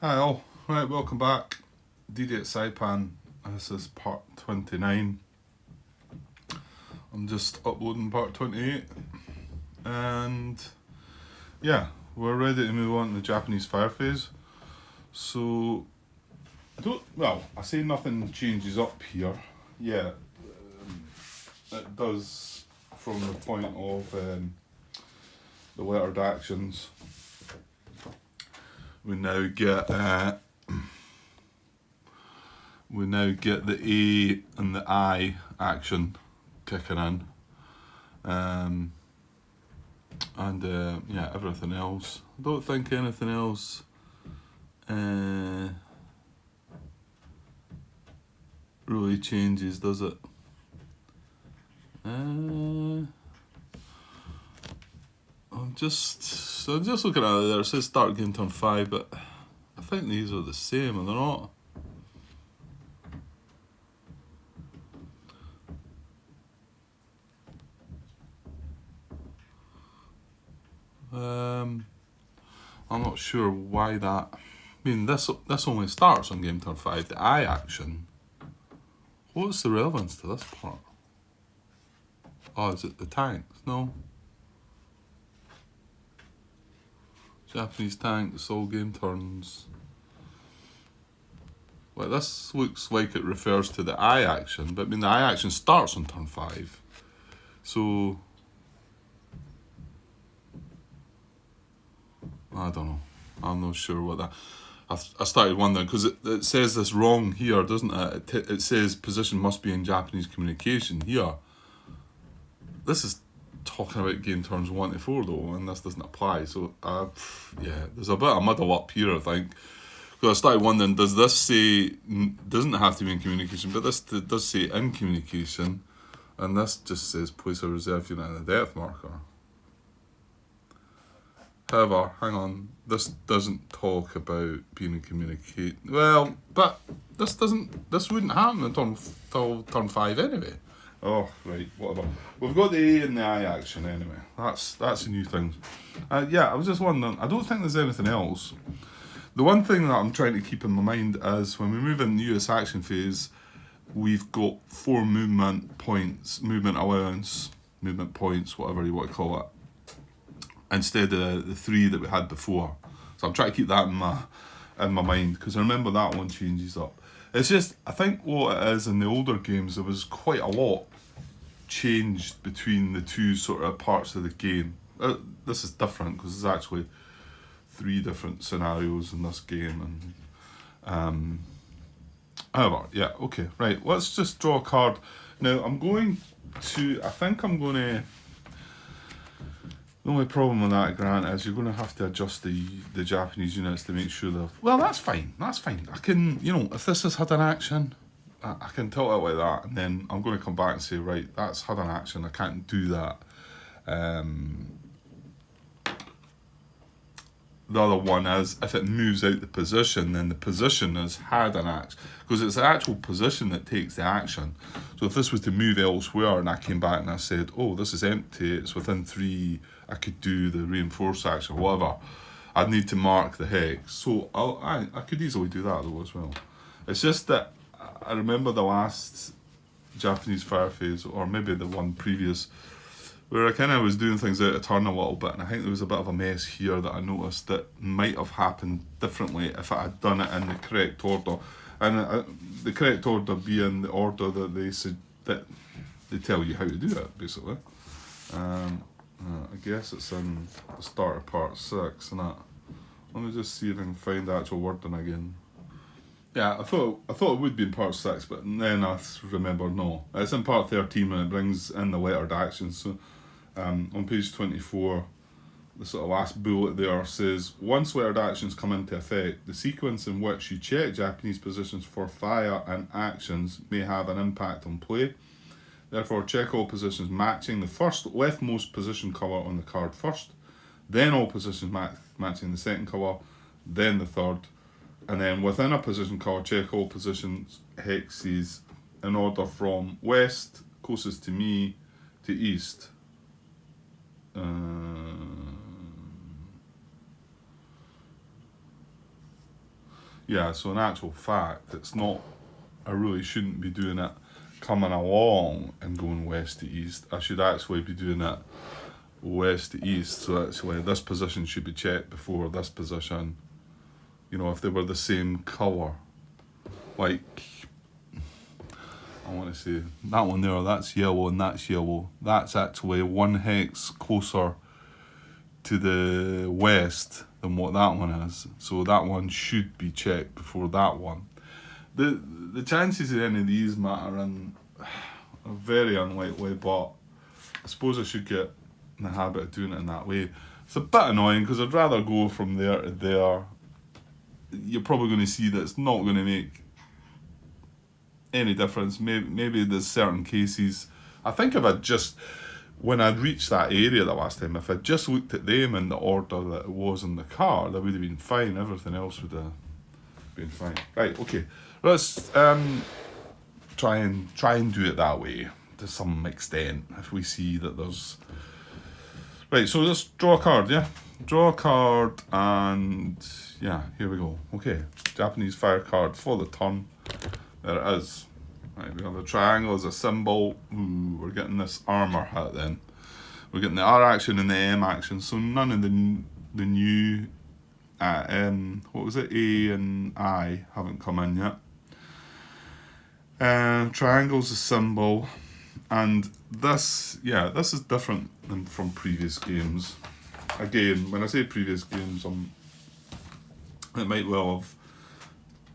Hi all, right, welcome back. DD at Saipan. This is part 29. I'm just uploading part 28. And yeah, we're ready to move on to the Japanese fire phase. So, I say nothing changes up here. Yeah, it does from the point of the lettered actions. We now get the A and the I action kicking in, and everything else. I don't think anything else really changes, does it? I'm just looking at it there. It says start game turn 5, but I think these are the same, are they not? I'm not sure why that. I mean, this only starts on game turn 5. The I action. What's the relevance to this part? Oh, is it the tanks? No. Japanese tanks, all game turns. Well, this looks like it refers to the I action, but I mean the I action starts on turn 5. So I don't know. I'm not sure what that. I started wondering because it says this wrong here, doesn't it? It says position must be in Japanese communication here. This is talking about game turns 1 to 4 though, and this doesn't apply. So there's a bit of muddle up here, I think. Because I started wondering, does this say doesn't have to be in communication, but this does say in communication, and this just says place a reserve unit and a depth marker. However, hang on, this doesn't talk about being in communicate. Well, but this wouldn't happen until turn 5 anyway. Oh, right, whatever. We've got the A and the I action anyway. That's a new thing. I was just wondering, I don't think there's anything else. The one thing that I'm trying to keep in my mind is when we move in the US action phase, we've got 4 movement points, movement allowance, movement points, whatever you want to call it, instead of the 3 that we had before. So I'm trying to keep that in my mind, because I remember that one changes up. It's just, I think what it is in the older games, there was quite a lot changed between the two sort of parts of the game. This is different because there's actually 3 different scenarios in this game, and however, yeah, okay, right, let's just draw a card. Now the only problem with that, Grant, is you're going to have to adjust the Japanese units to make sure they're... Well, that's fine. I can, if this has had an action, I can tilt it like that, and then I'm going to come back and say, right, that's had an action, I can't do that. The other one is, if it moves out the position, then the position has had an action. Because it's the actual position that takes the action. So if this was to move elsewhere and I came back and I said, oh, this is empty, it's within 3, I could do the reinforced action or whatever, I'd need to mark the hex. So I could easily do that though as well. It's just that I remember the last Japanese fire phase, or maybe the one previous, where I kind of was doing things out of turn a little bit, and I think there was a bit of a mess here that I noticed that might have happened differently if I had done it in the correct order. And the correct order being the order that they tell you how to do it, basically. I guess it's in the start of part 6, isn't it? Let me just see if I can find the actual wording again. Yeah, I thought it would be in part 6, but then I remembered no. It's in part 13 when it brings in the lettered actions. So on page 24, the sort of last bullet there says, once lettered actions come into effect, the sequence in which you check Japanese positions for fire and actions may have an impact on play. Therefore, check all positions matching the first leftmost position colour on the card first, then all positions matching the second colour, then the third, and then within a position colour, check all positions hexes in order from west, closest to me, to east. Yeah, so in actual fact, it's not, I really shouldn't be doing it coming along and going west to east. I should actually be doing it west to east. So actually this position should be checked before this position. You know, if they were the same colour. Like, I want to say, that one there, that's yellow and that's yellow. That's actually 1 hex closer to the west than what that one is. So that one should be checked before that one. The chances of any of these mattering are very unlikely, but I suppose I should get in the habit of doing it in that way. It's a bit annoying because I'd rather go from there to there. You're probably going to see that it's not going to make any difference. Maybe there's certain cases. I think if I'd just, when I'd reached that area the last time, if I'd just looked at them in the order that it was in the card, that would have been fine. Everything else would have been fine. Right, okay. Let's try and do it that way to some extent. If we see that there's right, so let's draw a card. Yeah, draw a card, and yeah, here we go. Okay, Japanese fire card for the turn. There it is. Right, we have a triangle as a symbol. Ooh, we're getting this armor hit then. We're getting the R action and the M action. So none of the new what was it? A and I haven't come in yet. Triangle's a symbol, and this is different than from previous games. Again, when I say previous games, it might well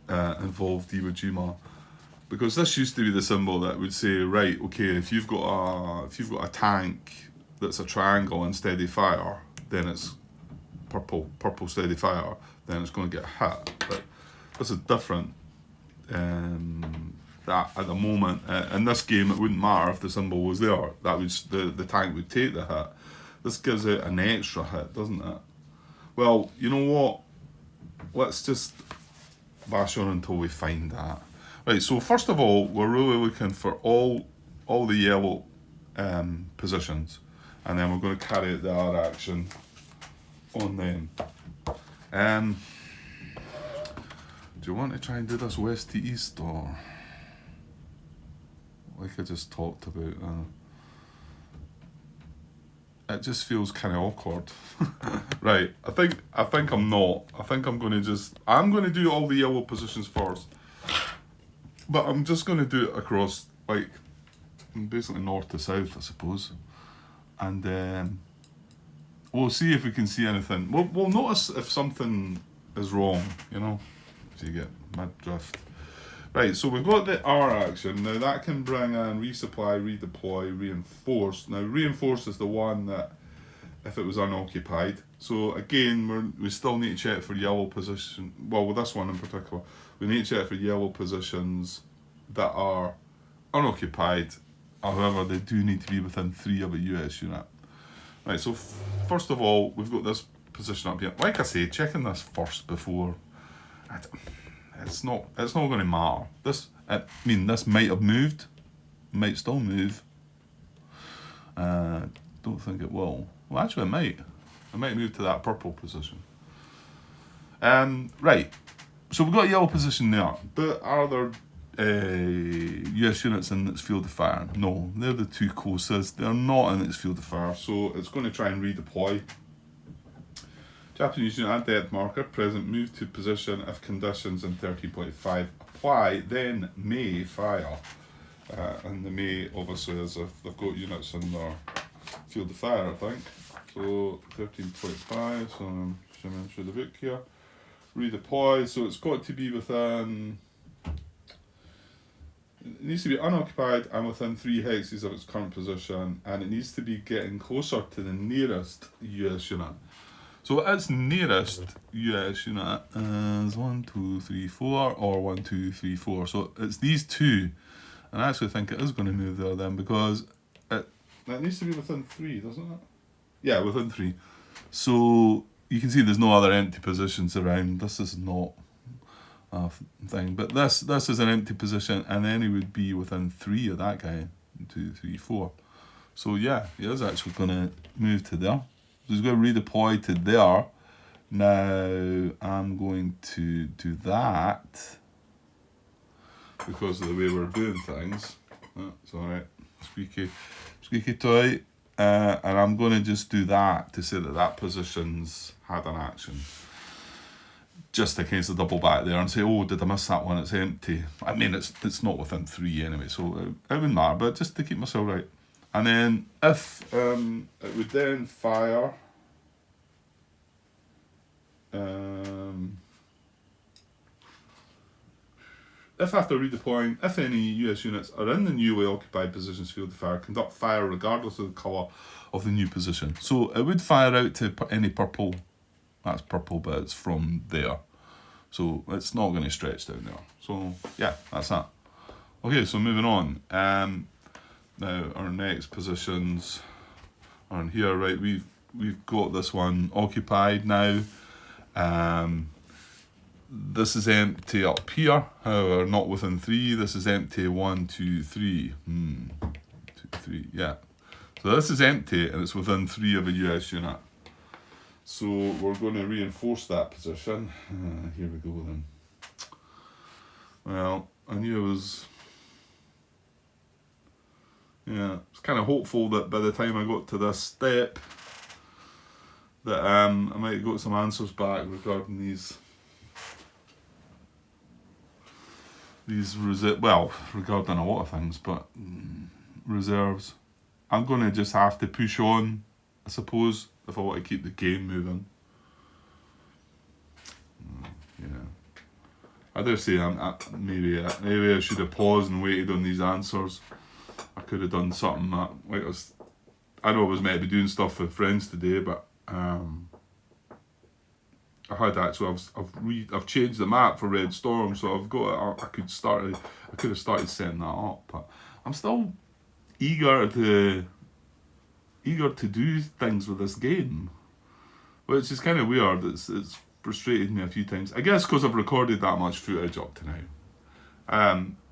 have involved Iwo Jima, because this used to be the symbol that would say, right, okay, if you've got a tank that's a triangle and steady fire, then it's purple steady fire, then it's going to get hit. But this is different. That at the moment in this game, it wouldn't matter if the symbol was there. That would the tank would take the hit. This gives it an extra hit, doesn't it? Well, you know what? Let's just bash on until we find that. Right. So first of all, we're really looking for all the yellow positions, and then we're going to carry out the R action on them. Do you want to try and do this west to east, or like I just talked about? It just feels kind of awkward. Right, I think I'm not. I think I'm going to do all the yellow positions first, but I'm just going to do it across, like, basically north to south, I suppose, and we'll see if we can see anything. We'll notice if something is wrong, you know, if you get my drift. Right, so we've got the R action. Now that can bring in resupply, redeploy, reinforce. Now reinforce is the one that if it was unoccupied. So again, we still need to check for yellow position. Well, with this one in particular, we need to check for yellow positions that are unoccupied. However, they do need to be within 3 of a US unit. Right, so first of all, we've got this position up here. Like I say, checking this first before. It's not going to matter. This might have moved, might still move. Don't think it will. Well, actually, it might. It might move to that purple position. Right. So we've got a yellow position there. But are there US units in its field of fire? No, they're the two closest. They're not in its field of fire, so it's going to try and redeploy. Japanese unit at depth marker, present, move to position if conditions in 13.5 apply, then may fire. And the may obviously is if they've got units in their field of fire, I think. So 13.5, so I'm shimming through the book here. Redeploy, so it's got to be within, it needs to be unoccupied and within 3 hexes of its current position, and it needs to be getting closer to the nearest US unit. So its nearest US unit is 1, 2, 3, 4, or 1, 2, 3, 4. So it's these two, and I actually think it is going to move there then, because it needs to be within 3, doesn't it? Yeah, within 3. So you can see there's no other empty positions around. This is not a thing, but this is an empty position, and then he would be within 3 of that guy. 1, 2, 3, 4. So yeah, he is actually going to move to there. So he's going to redeploy to there, Now I'm going to do that because of the way we're doing things. It's alright, squeaky toy. And I'm going to just do that to say that that position's had an action. Just in case I double back there and say, oh, did I miss that one? It's empty. I mean, it's not within 3 anyway, so it wouldn't matter, but just to keep myself right. And then if it would then fire, if after redeploying, if any US units are in the newly occupied positions field of fire, conduct fire regardless of the colour of the new position. So it would fire out to any purple. That's purple, but it's from there. So it's not going to stretch down there. So yeah, that's that. Okay, so moving on. Now our next positions are in here, right? We've got this one occupied now. This is empty up here, however, not within 3. This is empty 1, 2, 3. 2, 3, yeah. So this is empty and it's within 3 of a US unit. So we're going to reinforce that position. Here we go then. Well, I knew I was kind of hopeful that by the time I got to this step that I might got some answers back regarding these regarding a lot of things, but reserves. I'm going to just have to push on, I suppose, if I want to keep the game moving. Yeah. I dare say maybe I should have paused and waited on these answers. I could have done something that, I know I was meant to be doing stuff with friends today, but I had actually, I've changed the map for Red Storm, so I've got, I could have started setting that up, but I'm still eager to do things with this game, which is kind of weird. It's frustrated me a few times. I guess because I've recorded that much footage up to now.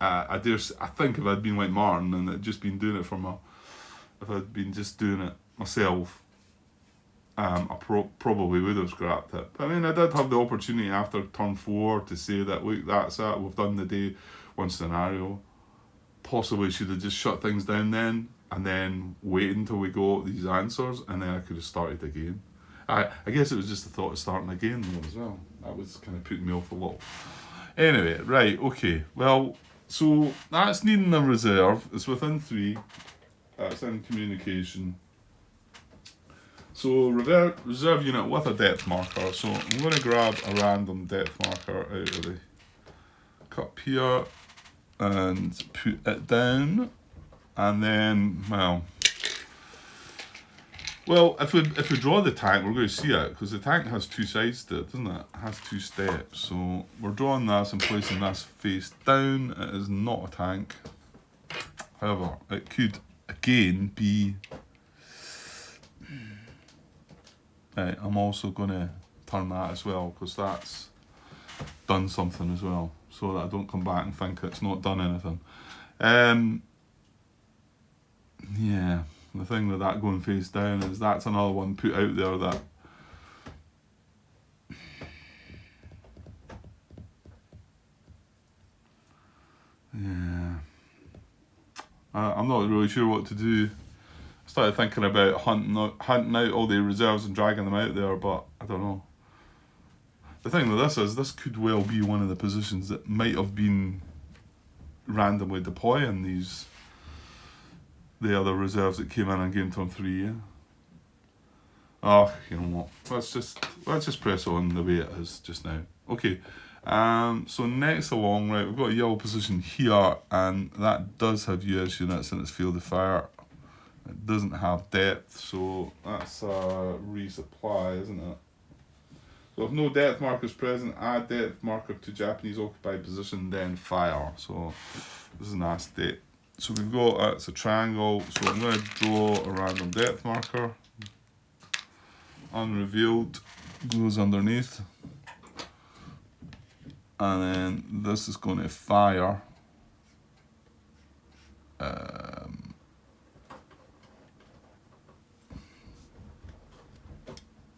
I think if I'd been like Martin and I'd just been doing it if I'd been just doing it myself, I probably would have scrapped it. But I mean, I did have the opportunity after turn 4 to say that, look, that's it, we've done the day one scenario. Possibly should have just shut things down then, and then wait until we got these answers, and then I could have started again. I guess it was just the thought of starting again though as well. That was kind of putting me off a lot. Anyway, right, okay. Well, so that's needing a reserve. It's within 3. That's in communication. So reserve unit with a depth marker. So I'm going to grab a random depth marker out of the cup here and put it down. And then, well, if we draw the tank, we're going to see it, because the tank has 2 sides to it, doesn't it? It has 2 steps. So we're drawing this and placing this face down. It is not a tank. However, it could again be... Right, I'm also going to turn that as well, because that's done something as well, so that I don't come back and think it's not done anything. Yeah, the thing with that going face down is that's another one put out there that I'm not really sure what to do. I started thinking about hunting out all the reserves and dragging them out there, but I don't know. The thing with this is, this could well be one of the positions that might have been randomly deploying the other reserves that came in on game turn 3. Yeah? Oh, you know what? Let's just press on the way it is just now. Okay. So next along, right, we've got a yellow position here, and that does have US units in its field of fire. It doesn't have depth, so that's a resupply, isn't it? So if no depth markers present, add depth marker to Japanese occupied position, then fire. So this is nasty. So we've got, it's a triangle, so I'm going to draw a random depth marker. Unrevealed goes underneath. And then this is going to fire.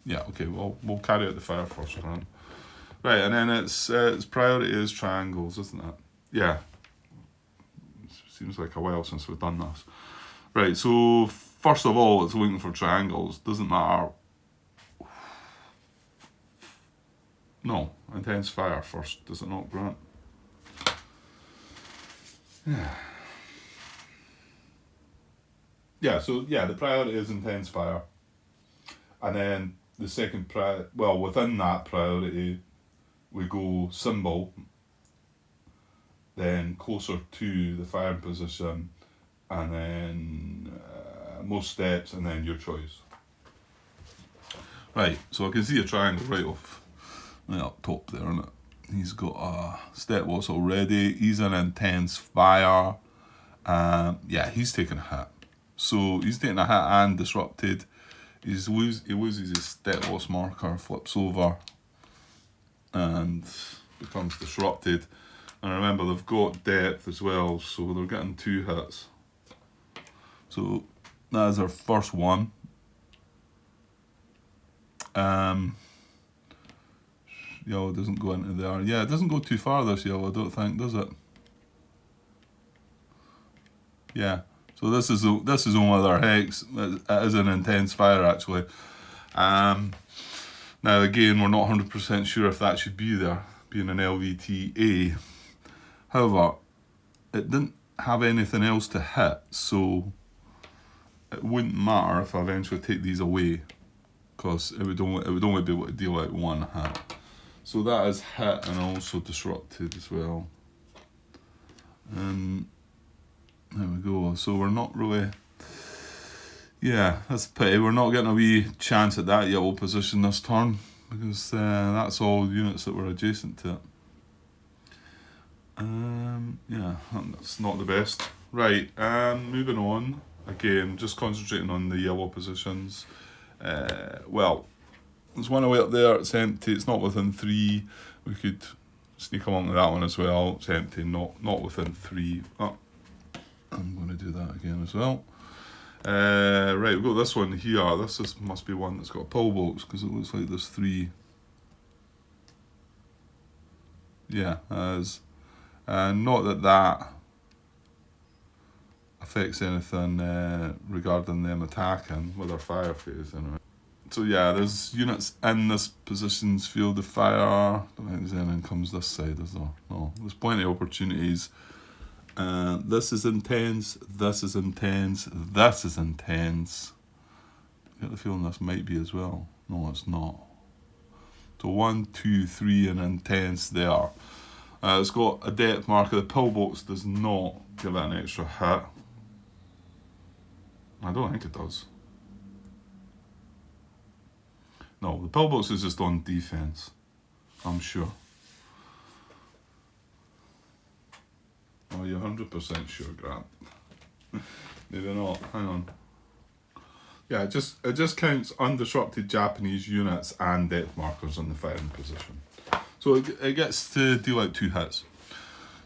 Yeah, Okay, well, we'll carry out the fire first, Grant. Right, and then its priority is triangles, isn't it? Yeah. Seems like a while since we've done this. Right, so first of all, it's looking for triangles. Doesn't matter. No, intense fire first, does it not, Grant? Yeah. Yeah, so yeah, the priority is intense fire. And then the second well, within that priority, we go symbol, then closer to the firing position, and then most steps, and then your choice. Right, so I can see a triangle right up top there, isn't it? He's got a step watch already. He's an intense fire. Yeah, he's taking a hit. So he's taking a hit and disrupted. He loses his step loss marker, flips over, and becomes disrupted. And remember, they've got depth as well, so they're getting 2 hits. So that is our first one. Yellow doesn't go into there. Yeah, it doesn't go too far, this yellow, I don't think, does it? Yeah. So this is only their hex. It is an intense fire, actually. Now again, we're not 100% sure if that should be there, being an LVTA. However, it didn't have anything else to hit, so it wouldn't matter if I eventually take these away, because it would only be able to deal out 1 hit. So that is hit and also disrupted as well. There we go. So we're not really... Yeah, that's a pity. We're not getting a wee chance at that yellow position this turn, because that's all units that were adjacent to it. Yeah, that's not the best. Right, moving on. Again, just concentrating on the yellow positions. Well, there's one away up there, it's empty, it's not within 3. We could sneak along to that one as well. It's empty, not within 3. Oh, I'm going to do that again as well. Right, we've got this one here. This must be one that's got a pull box, because it looks like there's 3. Yeah, as not that affects anything regarding them attacking with their fire phase anyway. So yeah, there's units in this position's field of fire. I don't think there's anything comes this side, is there? No, there's plenty of opportunities. This is intense, this is intense, this is intense. I get the feeling this might be as well. No, it's not. So 1, 2, 3 and intense there. It's got a depth marker. The pillbox does not give it an extra hit. I don't think it does. No, the pillbox is just on defense, I'm sure. Oh, you're 100% sure, Grant? Maybe not. Hang on. Yeah, it just counts undisrupted Japanese units and depth markers in the firing position. So it gets to deal out 2 hits.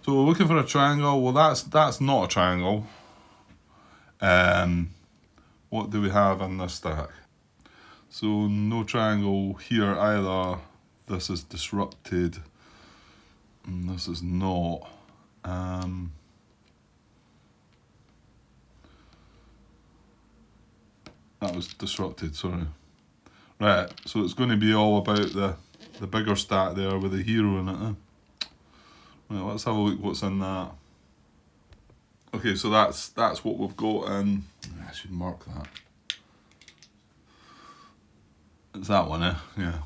So we're looking for a triangle. Well, that's not a triangle. What do we have in this stack? So no triangle here either. This is disrupted, and this is not. That was disrupted, sorry. Right, so it's going to be all about the bigger stack there with the hero in it. Right, let's have a look what's in that. Okay, so that's what we've got in. I should mark that. It's that one, yeah.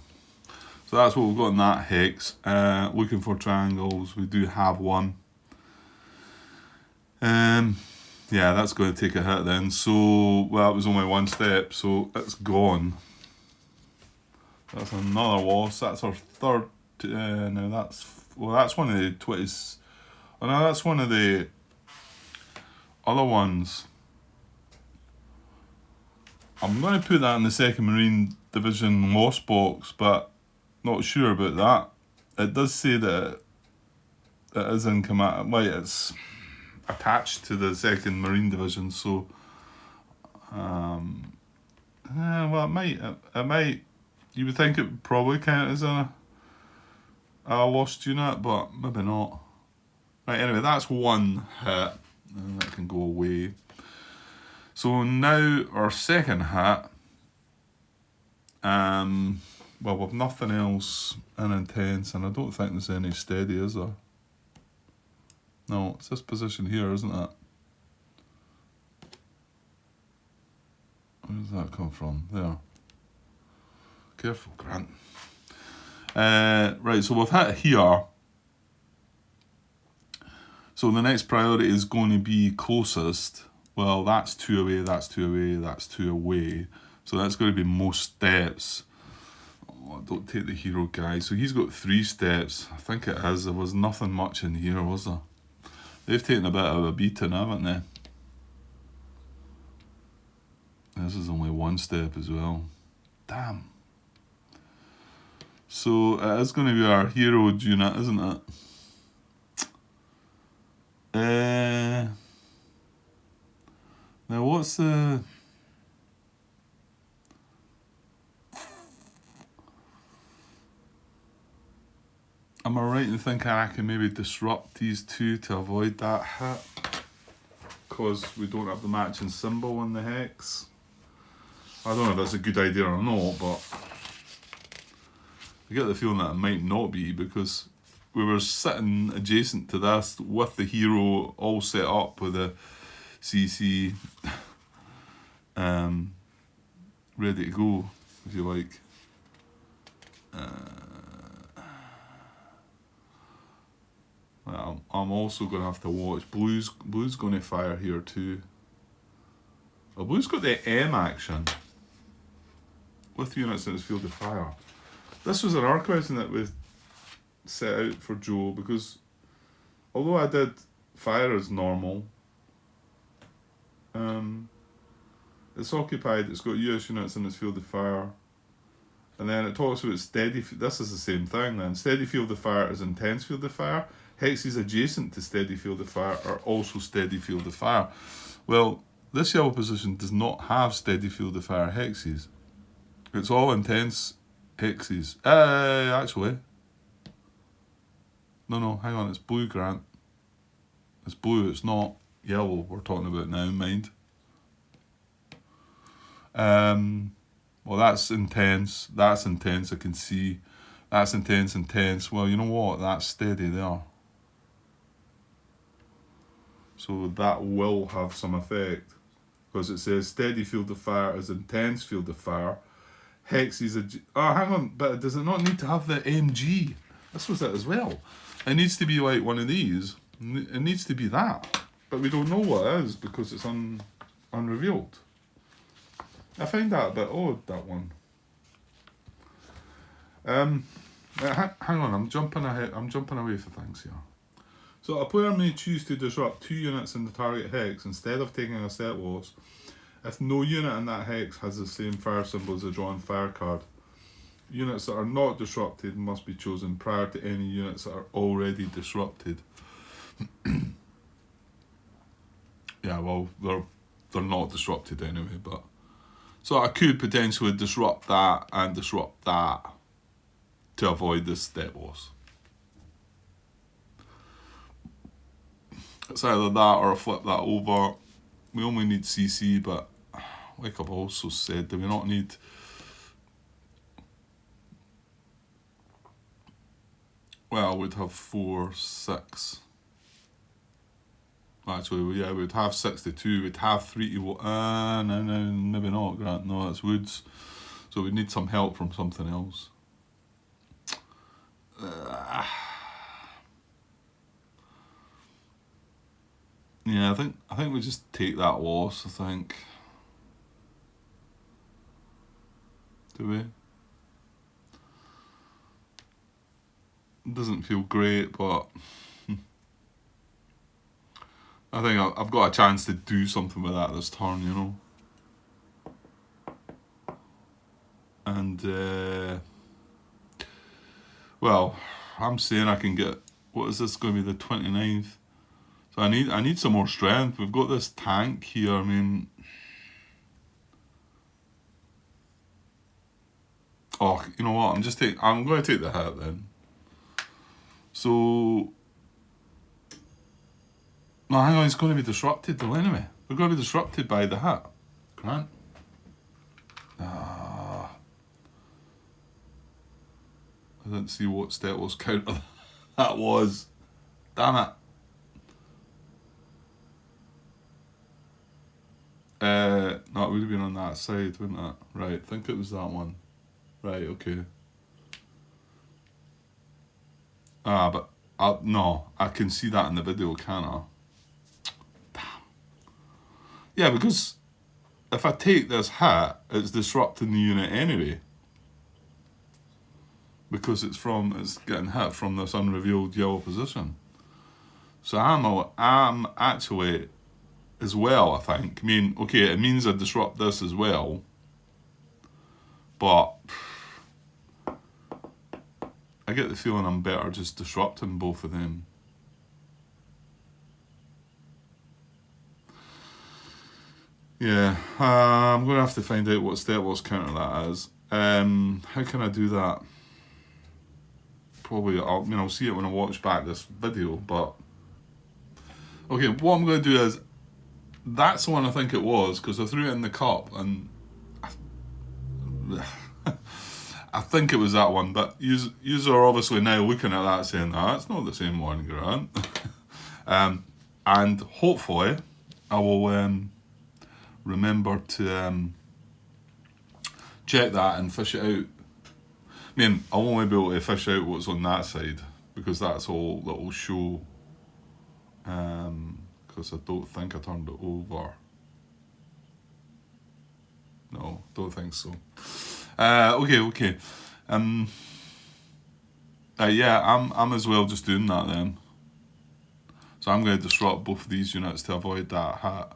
So that's what we've got in that hex. Looking for triangles, we do have one. Yeah, that's going to take a hit then. So, well, it was only 1 step, so it's gone. That's another loss. That's our third. Now that's one of the 20s. Oh no, that's one of the other ones. I'm going to put that in the 2nd Marine Division loss box, but not sure about that. It does say that it is in command. Well, it's attached to the 2nd Marine Division, so well, it might You would think it would probably count as a lost unit, but maybe not. Right, anyway, that's one hit, and that can go away. So now our second hit, well, we've nothing else in intense, and I don't think there's any steady, is there? No, it's this position here, isn't it? Where does that come from? There. Careful, Grant. Right, so we've hit here. So the next priority is going to be closest. Well, that's 2 away, that's 2 away, that's 2 away. So that's going to be most steps. Oh, don't take the hero guy. So he's got 3 steps. I think it is. There was nothing much in here, was there? They've taken a bit of a beating, haven't they? This is only 1 step as well. Damn. So it is going to be our hero unit, isn't it? Now what's the... Am I right in thinking I can maybe disrupt these 2 to avoid that hit? Because we don't have the matching symbol on the hex. I don't know if that's a good idea or not, but I get the feeling that it might not be, because we were sitting adjacent to this with the hero all set up with a CC ready to go, if you like. Well, I'm also going to have to watch. Blue's going to fire here too. Well, Blue's got the M action with units in its field of fire. This was an arc question that we set out for Joe, because although I did fire as normal, it's occupied, it's got US units in its field of fire, and then it talks about steady. This is the same thing then. Steady field of fire is intense field of fire. Hexes adjacent to steady field of fire are also steady field of fire. Well, this yellow position does not have steady field of fire hexes. It's all intense hexes. Actually. No, hang on, it's blue, Grant. It's blue, it's not yellow we're talking about now, mind. Well, that's intense, I can see. That's intense. Well, you know what, that's steady there. So that will have some effect, because it says steady field of fire is intense field of fire. Hexes, hang on, but does it not need to have the MG? This was it as well. It needs to be like one of these. It needs to be that. But we don't know what it is, because it's unrevealed. I find that a bit odd, that one. Hang on, I'm jumping ahead. I'm jumping away for things here. So a player may choose to disrupt 2 units in the target hex instead of taking a set loss if no unit in that hex has the same fire symbol as a drawn fire card. Units that are not disrupted must be chosen prior to any units that are already disrupted. Yeah, well, they're not disrupted anyway, but... So I could potentially disrupt that and disrupt that to avoid this step loss. It's either that or I flip that over. We only need CC, but like I've also said, do we not need... Well, we'd have 4, 6. Actually, yeah, we'd have 62. We'd have 3 to... no, maybe not, Grant. No, that's woods. So we'd need some help from something else. Yeah, I think we just take that loss, I think. Do we? It doesn't feel great, but I think I've got a chance to do something with that this turn, you know. And well, I'm saying I can get, what is this going to be, the 29th? So I need some more strength. We've got this tank here. I mean, Oh, you know what? I'm going to take the hit then. So, no, hang on. It's going to be disrupted though. Anyway, we're going to be disrupted by the hit. Grant. I didn't see what Stettel's counter that was. Damn it. No, it would have been on that side, wouldn't it? Right, I think it was that one. Right, okay. But no, I can see that in the video, can't I? Damn. Yeah, because if I take this hit, it's disrupting the unit anyway. Because it's getting hit from this unrevealed yellow position. So I'm actually as well, I think. I mean, okay, it means I disrupt this as well. But I get the feeling I'm better just disrupting both of them. Yeah, I'm going to have to find out what Stettel's counter that is. How can I do that? Probably, I'll see it when I watch back this video, but... Okay, what I'm going to do is, that's the one I think it was, because I threw it in the cup, and... I think it was that one, but you are obviously now looking at that saying, it's not the same one, Grant. And hopefully, I will remember to check that and fish it out. I mean, I'll only be able to fish out what's on that side, because that's all that will show. Because I don't think I turned it over. No, don't think so. Okay. Yeah, I'm as well just doing that then. So I'm going to disrupt both of these units to avoid that hit.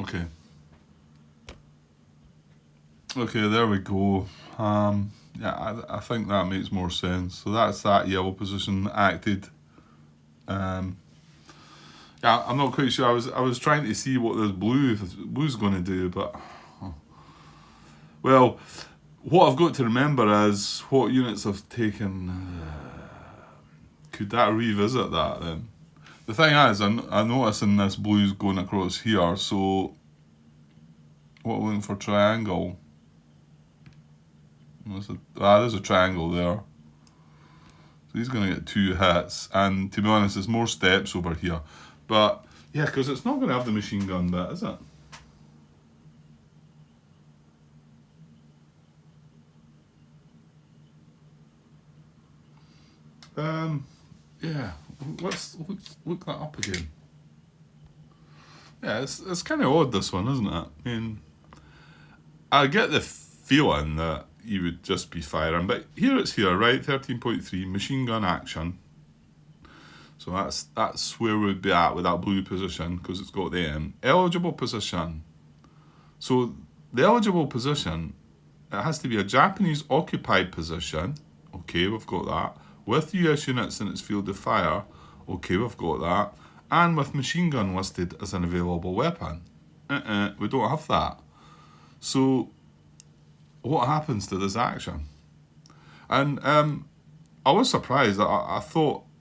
Okay. Okay, there we go. Yeah, I think that makes more sense. So that's that yellow position acted. Yeah, I'm not quite sure. I was trying to see what this blue's going to do, but well, what I've got to remember is what units I've taken. Could that revisit that then? The thing is, I noticing this blue's going across here. So what we're looking for triangle. There's a triangle there. So he's going to get 2 hits, and to be honest, there's more steps over here. But yeah, because it's not going to have the machine gun bit, is it? Yeah, let's look that up again. Yeah, it's kind of odd, this one, isn't it? I mean, I get the feeling that you would just be firing, but here, right? 13.3 machine gun action. So that's where we'd be at with that blue position, because it's got the eligible position. So the eligible position, it has to be a Japanese occupied position. Okay, we've got that. With US units in its field of fire. Okay, we've got that. And with machine gun listed as an available weapon. We don't have that. So what happens to this action? And I was surprised. I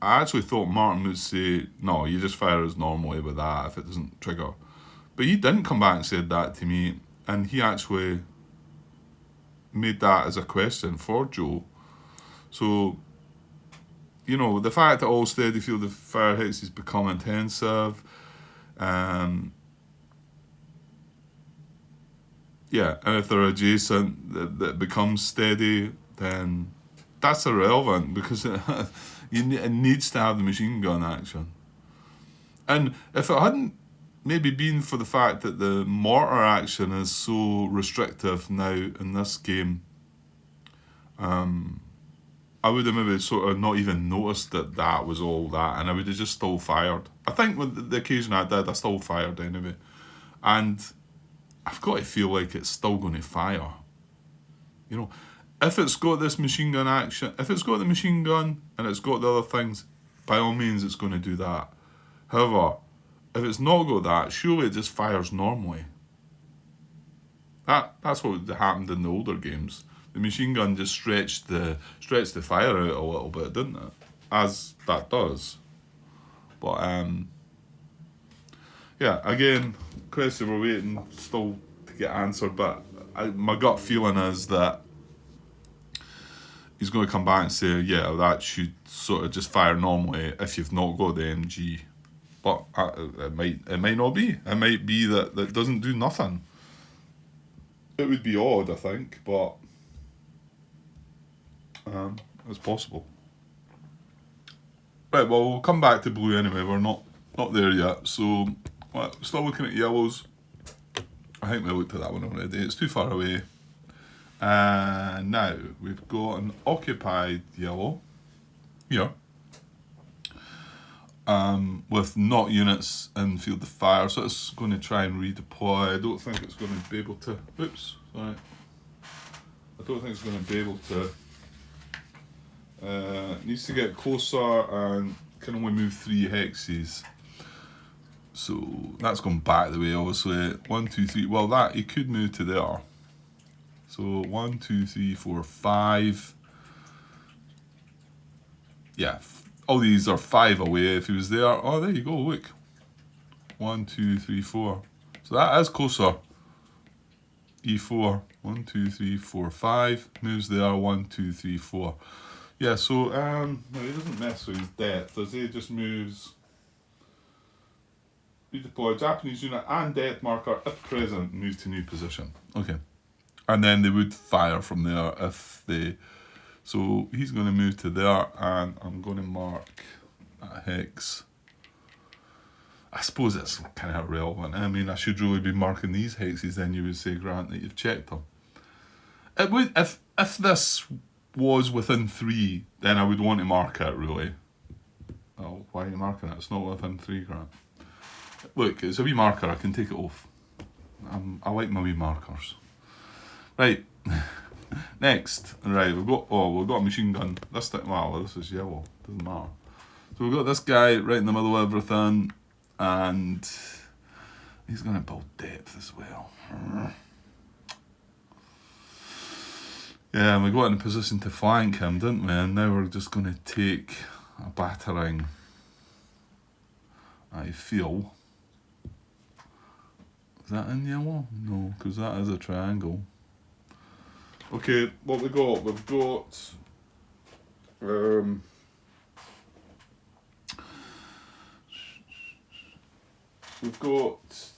actually thought Martin would say, no, you just fire as normally with that if it doesn't trigger. But he didn't come back and said that to me, and he actually made that as a question for Joe. So, you know, the fact that all steady field of fire hits has become intensive, yeah, and if they're adjacent that becomes steady, then that's irrelevant, because it needs to have the machine gun action. And if it hadn't maybe been for the fact that the mortar action is so restrictive now in this game, I would have maybe sort of not even noticed that was all that, and I would have just still fired. I think with the occasion I did, I still fired anyway. And I've got to feel like it's still going to fire. You know, if it's got this machine gun action, if it's got the machine gun and it's got the other things, by all means it's going to do that. However, if it's not got that, surely it just fires normally. That's what happened in the older games. The machine gun just stretched the fire out a little bit, didn't it? As that does. But yeah, again, question we're waiting still to get answered. But my gut feeling is that he's going to come back and say, yeah, that should sort of just fire normally if you've not got the MG. But it might not be. It might be that it doesn't do nothing. It would be odd, I think, but it's possible. Right, well, we'll come back to blue anyway. We're not there yet. So, still looking at yellows. I think we looked at that one already. It's too far away. Now, we've got an occupied yellow here. With not units in field of fire, so it's going to try and redeploy. I don't think it's going to be able to. Oops, sorry. I don't think it's going to be able to. It needs to get closer and can only move 3 hexes. So that's gone back the way, obviously. 1, 2, 3. Well, that he could move to there. So 1, 2, 3, 4, 5. Yeah. All these are 5 away. If he was there, oh, there you go, look. 1, 2, 3, 4. So that is closer. E4. 1, 2, 3, 4, 5. Moves there. 1, 2, 3, 4. Yeah, so, no, he doesn't mess with his depth, does he? He just moves. Redeploy Japanese unit and depth marker, if present, move to new position. Okay. And then they would fire from there if they. So he's going to move to there, and I'm going to mark that hex. I suppose it's kind of irrelevant. I mean, I should really be marking these hexes, then you would say, Grant, that you've checked them. It would, if this was within 3, then I would want to mark it, really. Oh, why are you marking it? It's not within 3, Grant. Look, it's a wee marker, I can take it off. I like my wee markers. Right. Next, right, we've got a machine gun. This is yellow, doesn't matter. So we've got this guy right in the middle of everything, and he's going to build depth as well. Yeah, and we got in a position to flank him, didn't we? And now we're just going to take a battering, I feel. Is that in yellow? No, because that is a triangle. Okay, what we got? We've got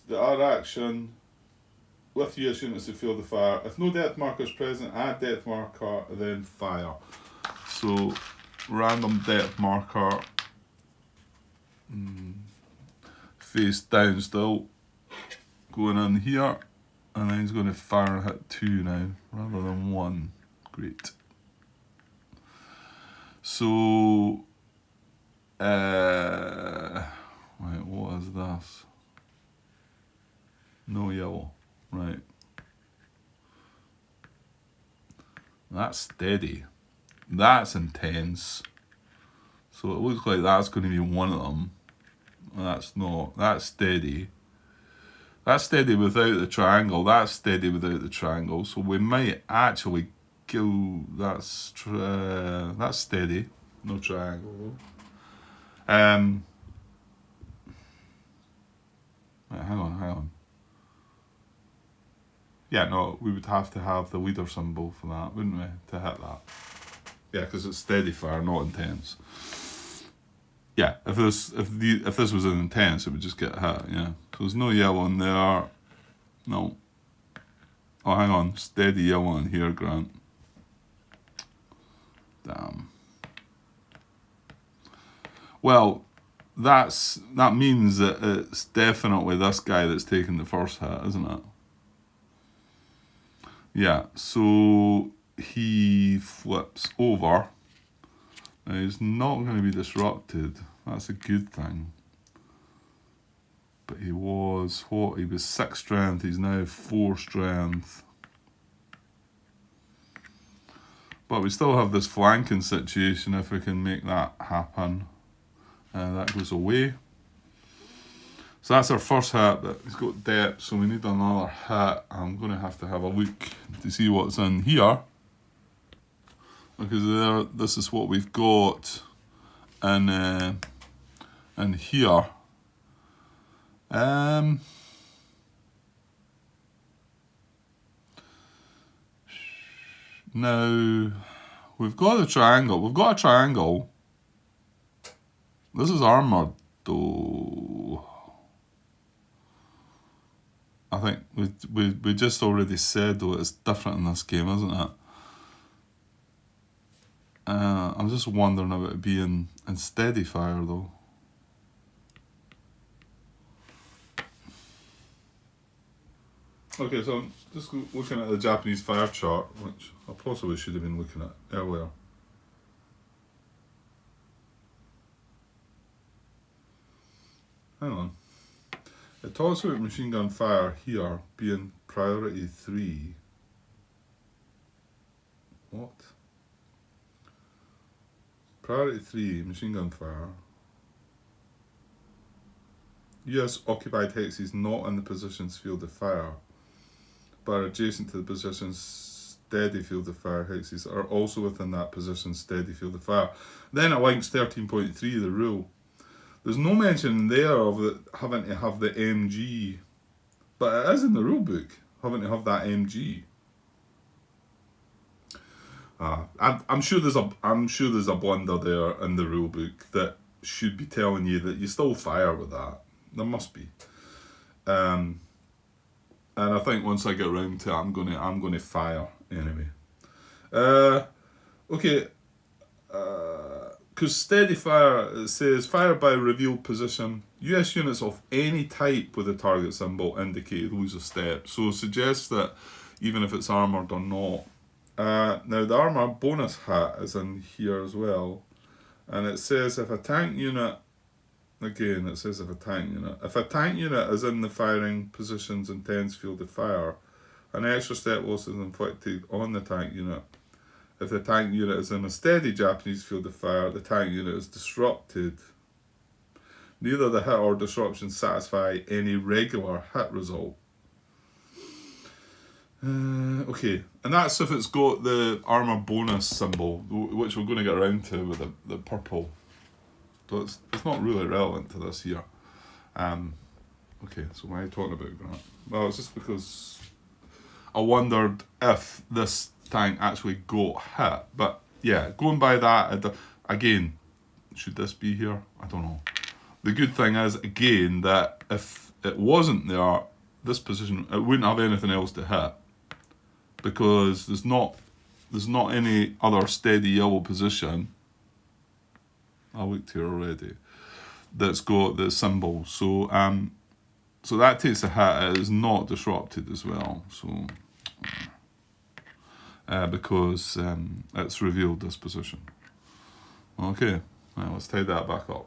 the R action with US units to field of fire. If no depth marker is present, add depth marker, then fire. So random depth marker, face down still, going in here. And then he's going to fire and hit 2 now, rather than 1. Great. So, right, what is this? No yellow, right. That's steady. That's intense. So it looks like that's going to be one of them. That's not. That's steady. That's steady without the triangle. That's steady without the triangle. So we might actually go. That's steady. No triangle. Right, hang on. Yeah, no, we would have to have the leader symbol for that, wouldn't we, to hit that? Yeah, because it's steady fire, not intense. Yeah, if this was an intense, it would just get hit. Yeah, so there's no yellow in there. No. Oh, hang on, steady yellow in here, Grant. Damn. Well, that means that it's definitely this guy that's taking the first hit, isn't it? Yeah. So he flips over. Now he's not going to be disrupted. That's a good thing. But he was what? He was 6 strength. He's now 4 strength. But we still have this flanking situation if we can make that happen. That goes away. So that's our first hit, but he's got depth, so we need another hit. I'm going to have a look to see what's in here. Because this is what we've got in here. Now, we've got a triangle. We've got a triangle. This is armoured, though. I think we just already said, though, it's different in this game, isn't it? I'm just wondering about it being in steady fire, though. Okay, so I'm just looking at the Japanese fire chart, which I possibly should have been looking at earlier. Hang on. It talks about machine gun fire here being priority 3. What? Priority 3, machine gun fire. US occupied hexes not in the position's field of fire, but are adjacent to the position's steady field of fire hexes are also within that position's steady field of fire. Then it links 13.3, the rule. There's no mention there of having to have the MG, but it is in the rule book, having to have that MG. I'm sure there's a blunder there in the rule book that should be telling you that you still fire with that. There must be. And I think once I get around to it, I'm gonna fire anyway. Okay. Because steady fire, it says fire by revealed position. US units of any type with a target symbol indicated lose a step. So it suggests that even if it's armoured or not. Now the armour bonus hat is in here as well. And it says if a tank unit, again it says if a tank unit is in the firing position's intense field of fire, an extra step loss is inflicted on the tank unit. If the tank unit is in a steady Japanese field of fire, the tank unit is disrupted. Neither the hit or disruption satisfy any regular hit result. Okay, and that's if it's got the armour bonus symbol, which we're going to get around to with the purple. So it's not really relevant to this here. Okay, so why are you talking about that? Well, it's just because I wondered if this tank actually got hit. But yeah, going by that, again, should this be here? I don't know. The good thing is, again, that if it wasn't there, this position, it wouldn't have anything else to hit. Because there's not any other steady yellow position. I looked here already. That's got the symbol. So so that takes a hit. It is not disrupted as well. So because it's revealed this position. Okay, now let's tie that back up.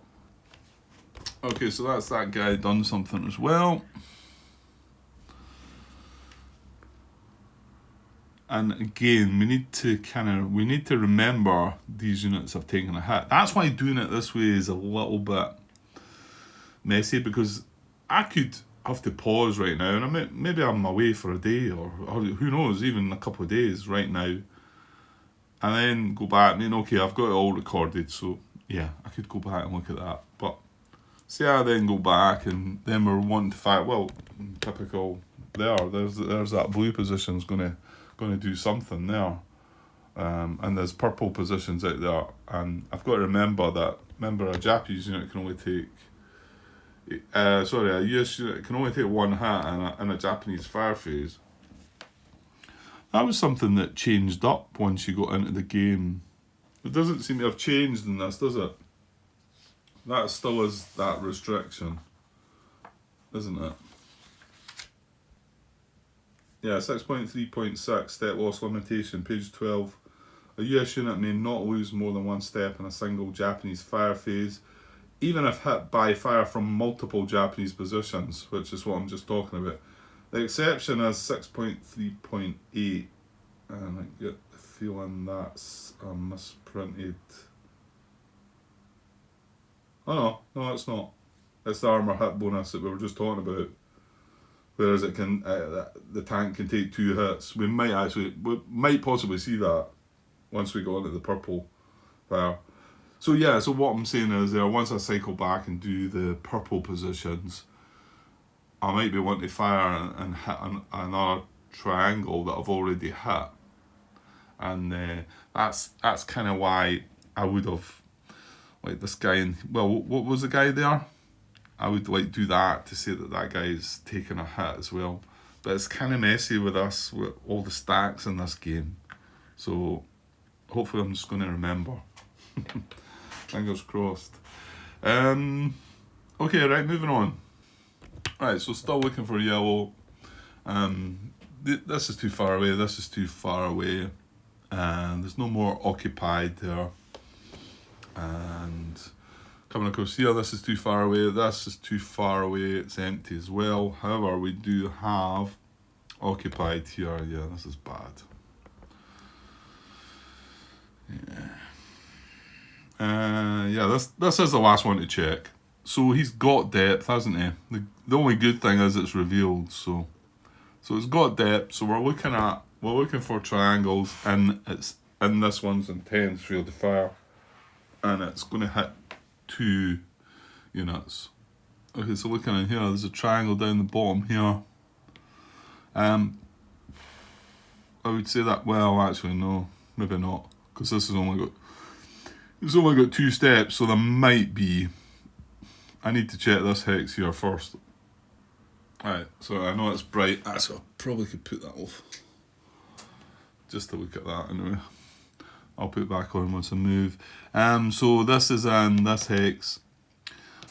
Okay, so that's that guy done something as well. And again, we need to remember these units have taken a hit. That's why doing it this way is a little bit messy, because I could have to pause right now, and maybe I'm away for a day, or who knows, even a couple of days right now, and then go back and okay, I've got it all recorded, so yeah, I could go back and look at that. But say I then go back and then we're wanting to fight, well, typical there's that blue position's gonna do something there, and there's purple positions out there, and I've got to remember a Japanese unit can only take a US unit can only take one hit in a Japanese fire phase. That was something that changed up once you got into the game. It doesn't seem to have changed in this, does it? That still is that restriction, isn't it? Yeah, 6.3.6, step loss limitation, page 12. A US unit may not lose more than one step in a single Japanese fire phase, even if hit by fire from multiple Japanese positions, which is what I'm just talking about. The exception is 6.3.8, and I get the feeling that's misprinted. Oh no, it's not. It's the armour hit bonus that we were just talking about. Whereas it can, the tank can take 2 hits. We might possibly see that once we go into the purple fire. So yeah, so what I'm saying is once I cycle back and do the purple positions, I might be wanting to fire and hit another triangle that I've already hit. And that's kind of why I would have, like this guy, what was the guy there? I would like do that to say that guy's taking a hit as well. But it's kind of messy with us, with all the stacks in this game. So hopefully I'm just going to remember. Fingers crossed. Okay, right, moving on. Right, so still looking for yellow. This is too far away, this is too far away. And there's no more occupied there. And coming across here, this is too far away, this is too far away, it's empty as well. However, we do have occupied here. Yeah, this is bad. Yeah, this is the last one to check. So he's got depth, hasn't he? The only good thing is it's revealed, so it's got depth, so we're looking for triangles, and this one's intense field of fire, and it's going to hit 2 units. Okay, so looking in here, there's a triangle down the bottom here. I would say that, well, actually no, maybe not, because this has only got 2 steps, so there might be. I need to check this hex here first. Alright, so I know it's bright, so I probably could put that off. Just to look at that anyway. I'll put it back on once I move. So this is in this hex.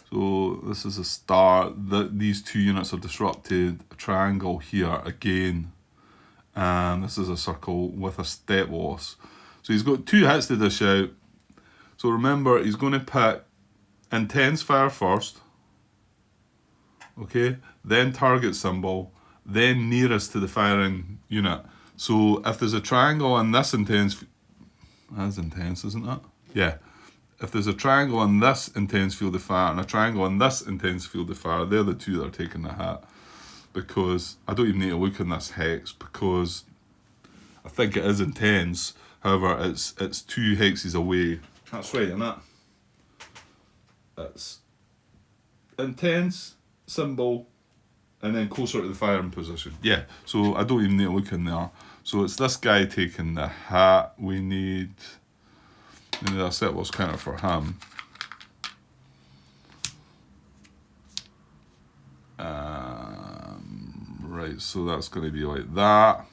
So this is a start. These 2 units are disrupted. A triangle here again. This is a circle with a step loss. So he's got 2 hits to dish out. So remember, he's going to pick intense fire first. Okay, then target symbol, then nearest to the firing unit. So if there's a triangle in this intense, that's intense, isn't it? Yeah. If there's a triangle in this intense field of fire and a triangle in this intense field of fire, they're the 2 that are taking the hit. Because I don't even need to look in this hex, because I think it is intense. However, it's 2 hexes away. That's right, isn't it? It's intense, symbol, and then closer to the firing position. Yeah, so I don't even need to look in there. So it's this guy taking the hit. We need a set loss counter for him. Right, so that's going to be like that.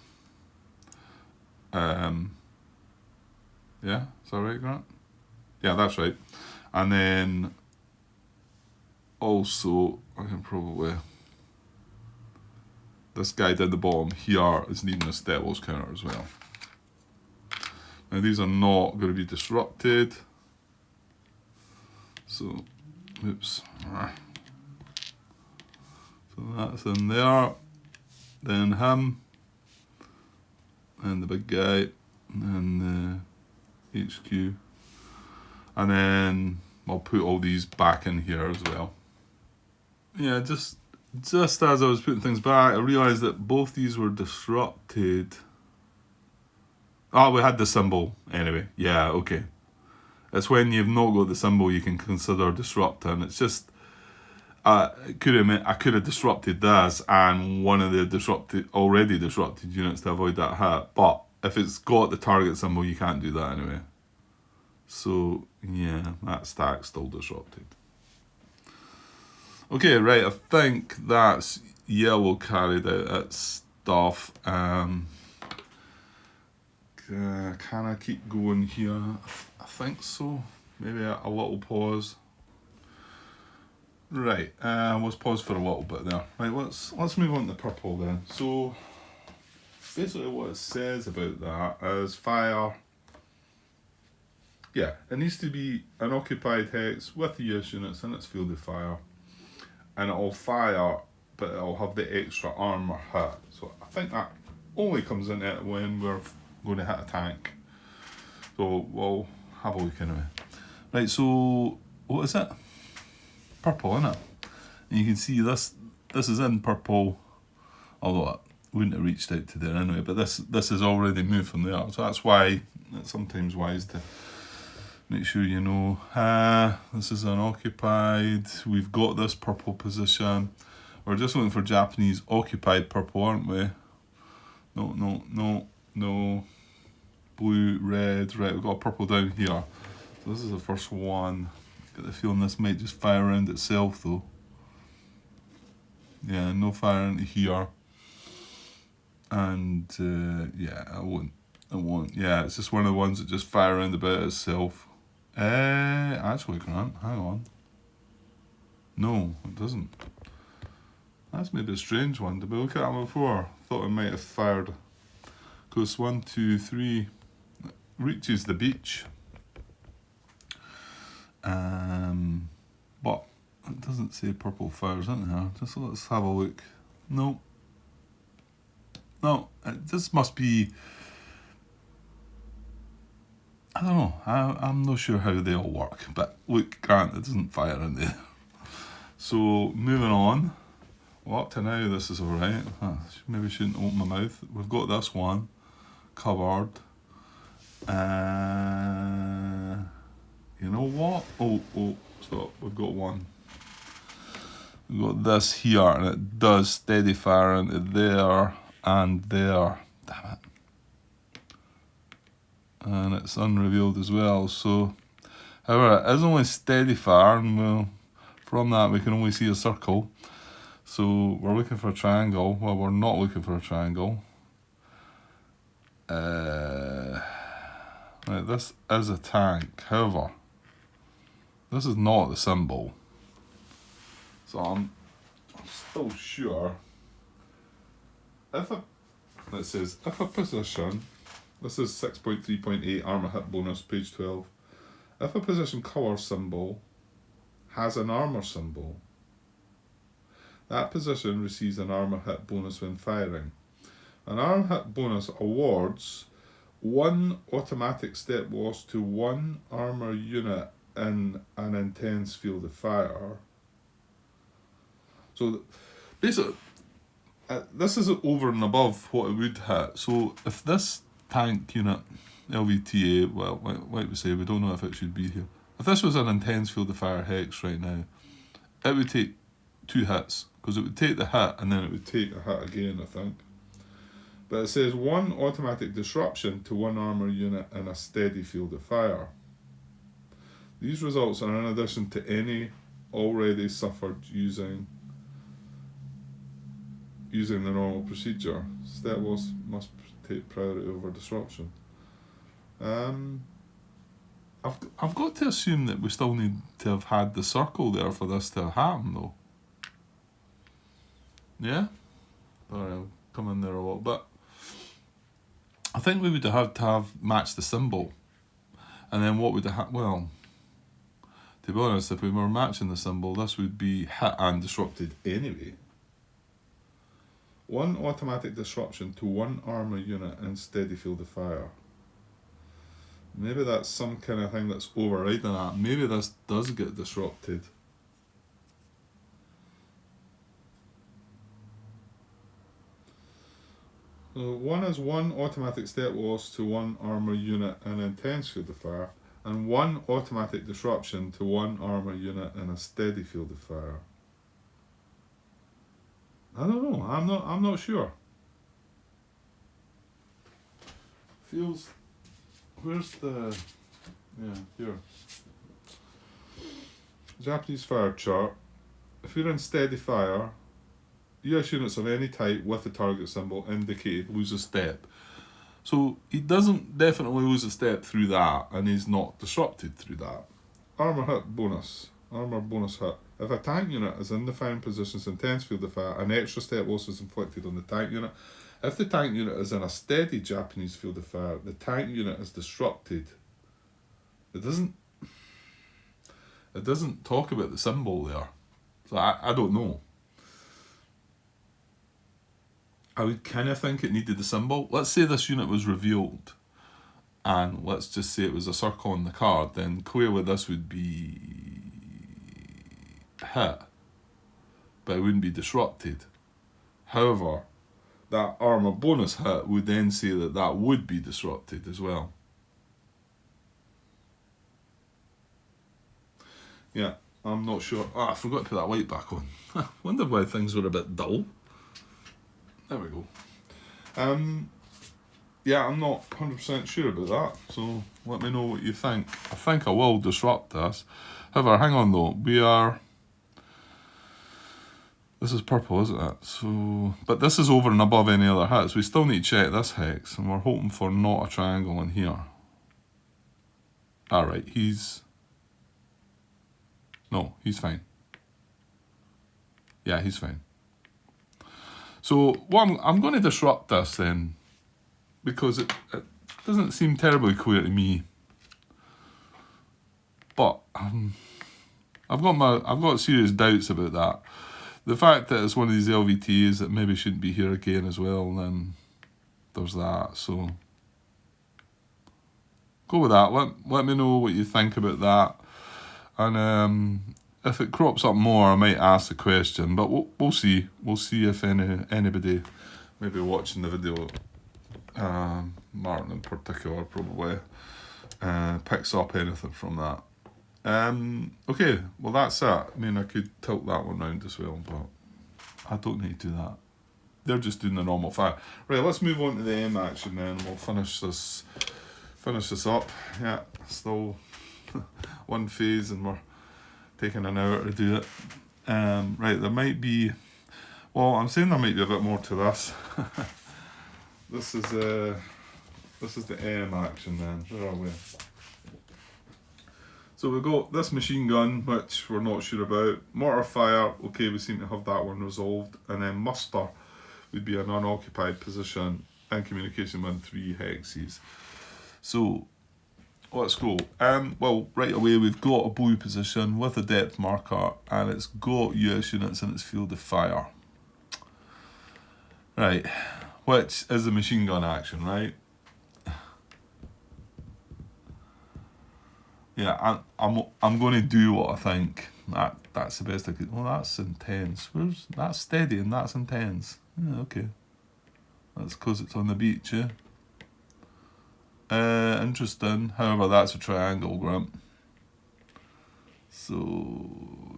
Yeah, is that right, Grant? Yeah, that's right. And then also, I can probably, this guy down the bottom here is needing a step loss counter as well. Now these are not going to be disrupted. So, oops. So that's in there. Then him. And the big guy. And the HQ. And then I'll put all these back in here as well. Yeah, just as I was putting things back, I realised that both these were disrupted. Oh, we had the symbol anyway. Yeah, okay. It's when you've not got the symbol you can consider disrupting. It's just, I could have disrupted this and one of the already disrupted units to avoid that hit. But if it's got the target symbol, you can't do that anyway. So yeah, that stack's still disrupted. Okay, right, I think that's yellow carried out its stuff. Can I keep going here? I think so. Maybe a little pause. Right, let's pause for a little bit there. Right, let's move on to purple then. So basically what it says about that is fire. Yeah, it needs to be an occupied hex with the US units in its field of fire. And it'll fire, but it'll have the extra armour hit. So I think that only comes into it when we're going to hit a tank. So we'll have a look anyway. Right, so what is it? Purple, isn't it? And you can see this is in purple, although I wouldn't have reached out to there anyway, but this is already moved from there. So that's why it's sometimes wise to make sure you know. This is unoccupied. We've got this purple position. We're just looking for Japanese occupied purple, aren't we? No. Blue, red, right, we've got purple down here. So this is the first one. Get the feeling this might just fire around itself though. Yeah, no fire into here. And yeah, I won't. Yeah, it's just one of the ones that just fire around about itself. Actually, Grant, hang on. No, it doesn't. That's maybe a strange one. Did we look at that before? Thought it might have fired. Goes 1, 2, 3. Reaches the beach. But it doesn't say purple fires in there. Just let's have a look. No, this must be. I don't know. I'm not sure how they all work. But look, Grant, it doesn't fire in there. So moving on. Well, up to now, this is alright. Maybe shouldn't open my mouth. We've got this one covered. You know what? Oh, stop. We've got one. We've got this here, and it does steady fire into there and there. Damn it. And it's unrevealed as well. So, however, it is only steady fire, and well, from that we can only see a circle. So we're looking for a triangle. Well, we're not looking for a triangle. Right, this is a tank. However, this is not the symbol. So I'm still sure. It says if a position. This is 6.3.8 armor hit bonus, page 12. If a position color symbol has an armor symbol, that position receives an armor hit bonus when firing. An armor hit bonus awards 1 automatic step loss to 1 armor unit in an intense field of fire. So basically, this is over and above what it would hit. So if this tank unit, LVTA, well, like we say, we don't know if it should be here. If this was an intense field of fire hex right now, it would take 2 hits, because it would take the hit and then it would take a hit again, I think. But it says 1 automatic disruption to 1 armor unit in a steady field of fire. These results are in addition to any already suffered using the normal procedure. Step loss must take priority over disruption. I've got to assume that we still need to have had the circle there for this to have happened though. Yeah? Alright, I'll come in there a little bit. I think we would have had to have matched the symbol. And then what would have well, to be honest, if we were matching the symbol, this would be hit and disrupted anyway. 1 automatic disruption to 1 armor unit in steady field of fire. Maybe that's some kind of thing that's overriding that. Maybe this does get disrupted. So 1 is 1 automatic step loss to 1 armor unit in intense field of fire, and 1 automatic disruption to 1 armor unit in a steady field of fire. I don't know. I'm not sure. Feels. Where's the? Yeah, here. Japanese fire chart. If you're in steady fire, US units of any type with the target symbol indicated lose a step. So he doesn't definitely lose a step through that, and he's not disrupted through that. Armor hit bonus. Armor bonus hit. If a tank unit is in the firing position's intense field of fire, an extra step loss is inflicted on the tank unit. If the tank unit is in a steady Japanese field of fire, the tank unit is disrupted. It doesn't talk about the symbol there. So I don't know. I would kind of think it needed the symbol. Let's say this unit was revealed, and let's just say it was a circle on the card, then clearly this would be hit. but it wouldn't be disrupted. However, that armor bonus hit would then say that that would be disrupted as well. Yeah, I'm not sure. I forgot to put that light back on. Wonder why things were a bit dull. There we go. Yeah, I'm not 100% sure about that, so let me know what you think. I think I will disrupt this. However, hang on though, this is purple, isn't it? So, but this is over and above any other hits. We still need to check this hex, and we're hoping for not a triangle in here. Alright, he's fine. Yeah, he's fine. So, what I'm going to disrupt this then, because it doesn't seem terribly clear to me. But I've got serious doubts about that. The fact that it's one of these LVTAs that maybe shouldn't be here again as well, then there's that. So go with that. Let me know what you think about that. And if it crops up more, I might ask the question. But we'll see. We'll see if anybody maybe watching the video, Martin in particular, probably picks up anything from that. Okay, well that's it. I mean, I could tilt that one round as well, but I don't need to do that. They're just doing the normal fire. Right, let's move on to the M action then. We'll finish this up. Yeah, still one phase and we're taking an hour to do it. Right, there might be, well, I'm saying there might be a bit more to this. This is the M action then. Where are we? So we've got this machine gun, which we're not sure about. Mortar fire, okay, we seem to have that one resolved. And then muster would be an unoccupied position and communication within 3 hexes. So let's go. Well, right away we've got a blue position with a depth marker, and it's got US units in its field of fire. Right, which is a machine gun action, right? Yeah, I'm going to do what I think. That's the best I could. Well, that's intense. That's steady and that's intense. Yeah, okay. That's because it's on the beach, yeah. Interesting. However, that's a triangle, Grump. So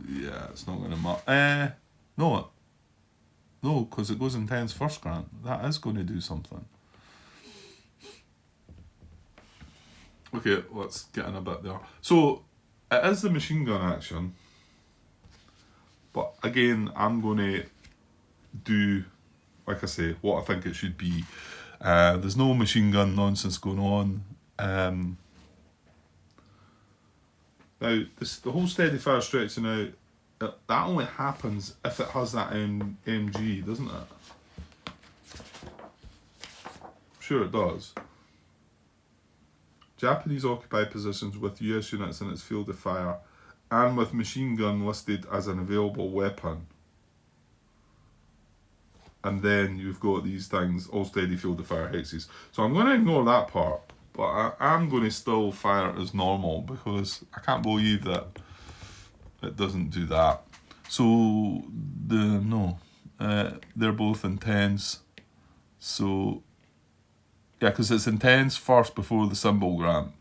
yeah, it's not going to matter. No, because it goes intense first, Grant. That is going to do something. Okay, let's get in a bit there. So, it is the machine gun action. But again, I'm going to do, like I say, what I think it should be. There's no machine gun nonsense going on. Now, the whole steady fire stretching out, that only happens if it has that MG, doesn't it? Sure it does. Japanese occupied positions with US units in its field of fire and with machine gun listed as an available weapon. And then you've got these things, all steady field of fire hexes. So I'm going to ignore that part, but I am going to still fire as normal because I can't believe that it doesn't do that. So, they're both intense. So, yeah, because it's intense first before the symbol, Grant.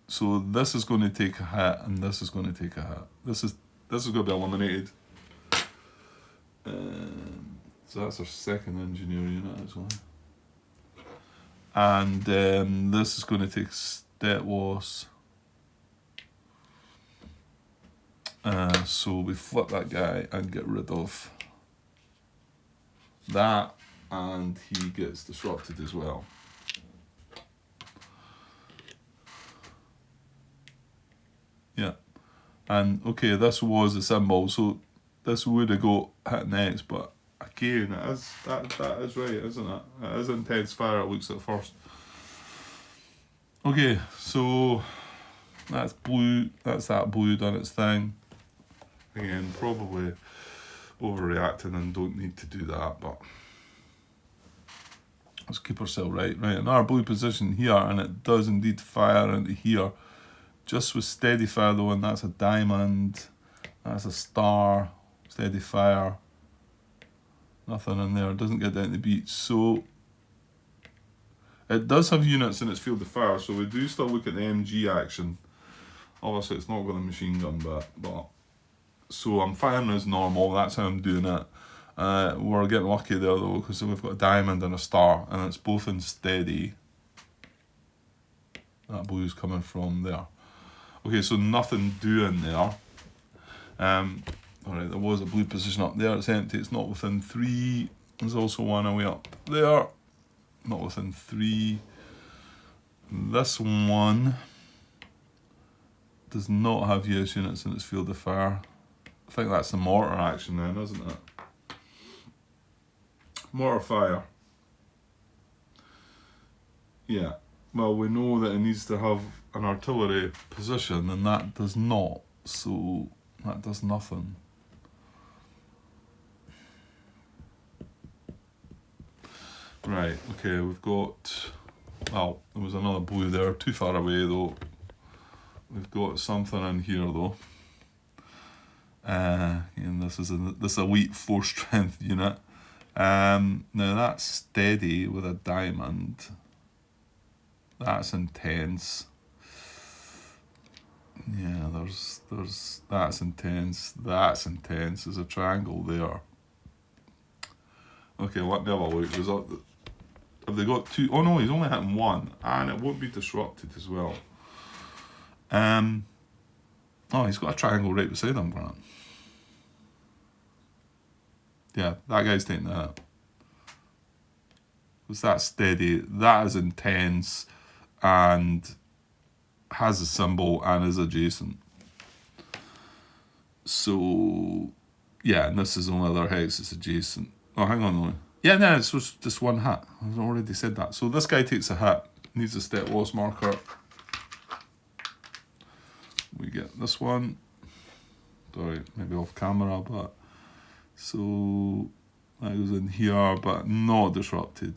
So this is going to take a hit, and this is going to take a hit. This is going to be eliminated. So that's our second engineer unit as well. And this is going to take stat loss. So we flip that guy and get rid of that, and he gets disrupted as well. Yeah, and okay, this was a symbol, so this would have got hit next, but again, that is right, isn't it? It is intense fire, it looks at first. Okay, so that's blue, that's that blue done its thing. Again, probably overreacting and don't need to do that, but let's keep ourselves right. Right, in our blue position here, and it does indeed fire into here. Just with steady fire though, and that's a diamond, that's a star, steady fire, Nothing in there, doesn't get down to the beach. So it does have units in its field of fire, so we do still look at the MG action. Obviously it's not got a machine gun bit, but so I'm firing as normal, that's how I'm doing it. We're getting lucky there though, because we've got a diamond and a star, and it's both in steady. That blue's coming from there. Okay, so nothing doing there. Alright, there was a blue position up there, it's empty, it's not within 3. There's also one away up there, not within 3. This one does not have US units in its field of fire. I think that's the mortar action then, isn't it? Mortar fire. Yeah, well, we know that it needs to have an artillery position, and that does not, so that does nothing. Right, okay, we've got, well, there was another blue there, too far away though. We've got something in here though. And this is this elite 4-strength unit. Now that's steady with a diamond. That's intense. Yeah, there's that's intense. That's intense. There's a triangle there. Okay, let me have a look. Have they got 2? Oh no, he's only hitting 1, and it won't be disrupted as well. Oh, he's got a triangle right beside him, Grant. Yeah, that guy's taking that. Was that steady? That is intense, and has a symbol and is adjacent. So, yeah, and this is only other hex. It's adjacent. Oh, hang on, though. Yeah, no, it's just one hit. I've already said that. So this guy takes a hit. Needs a step loss marker. We get this one. Sorry, maybe off camera, but so that goes in here, but not disrupted.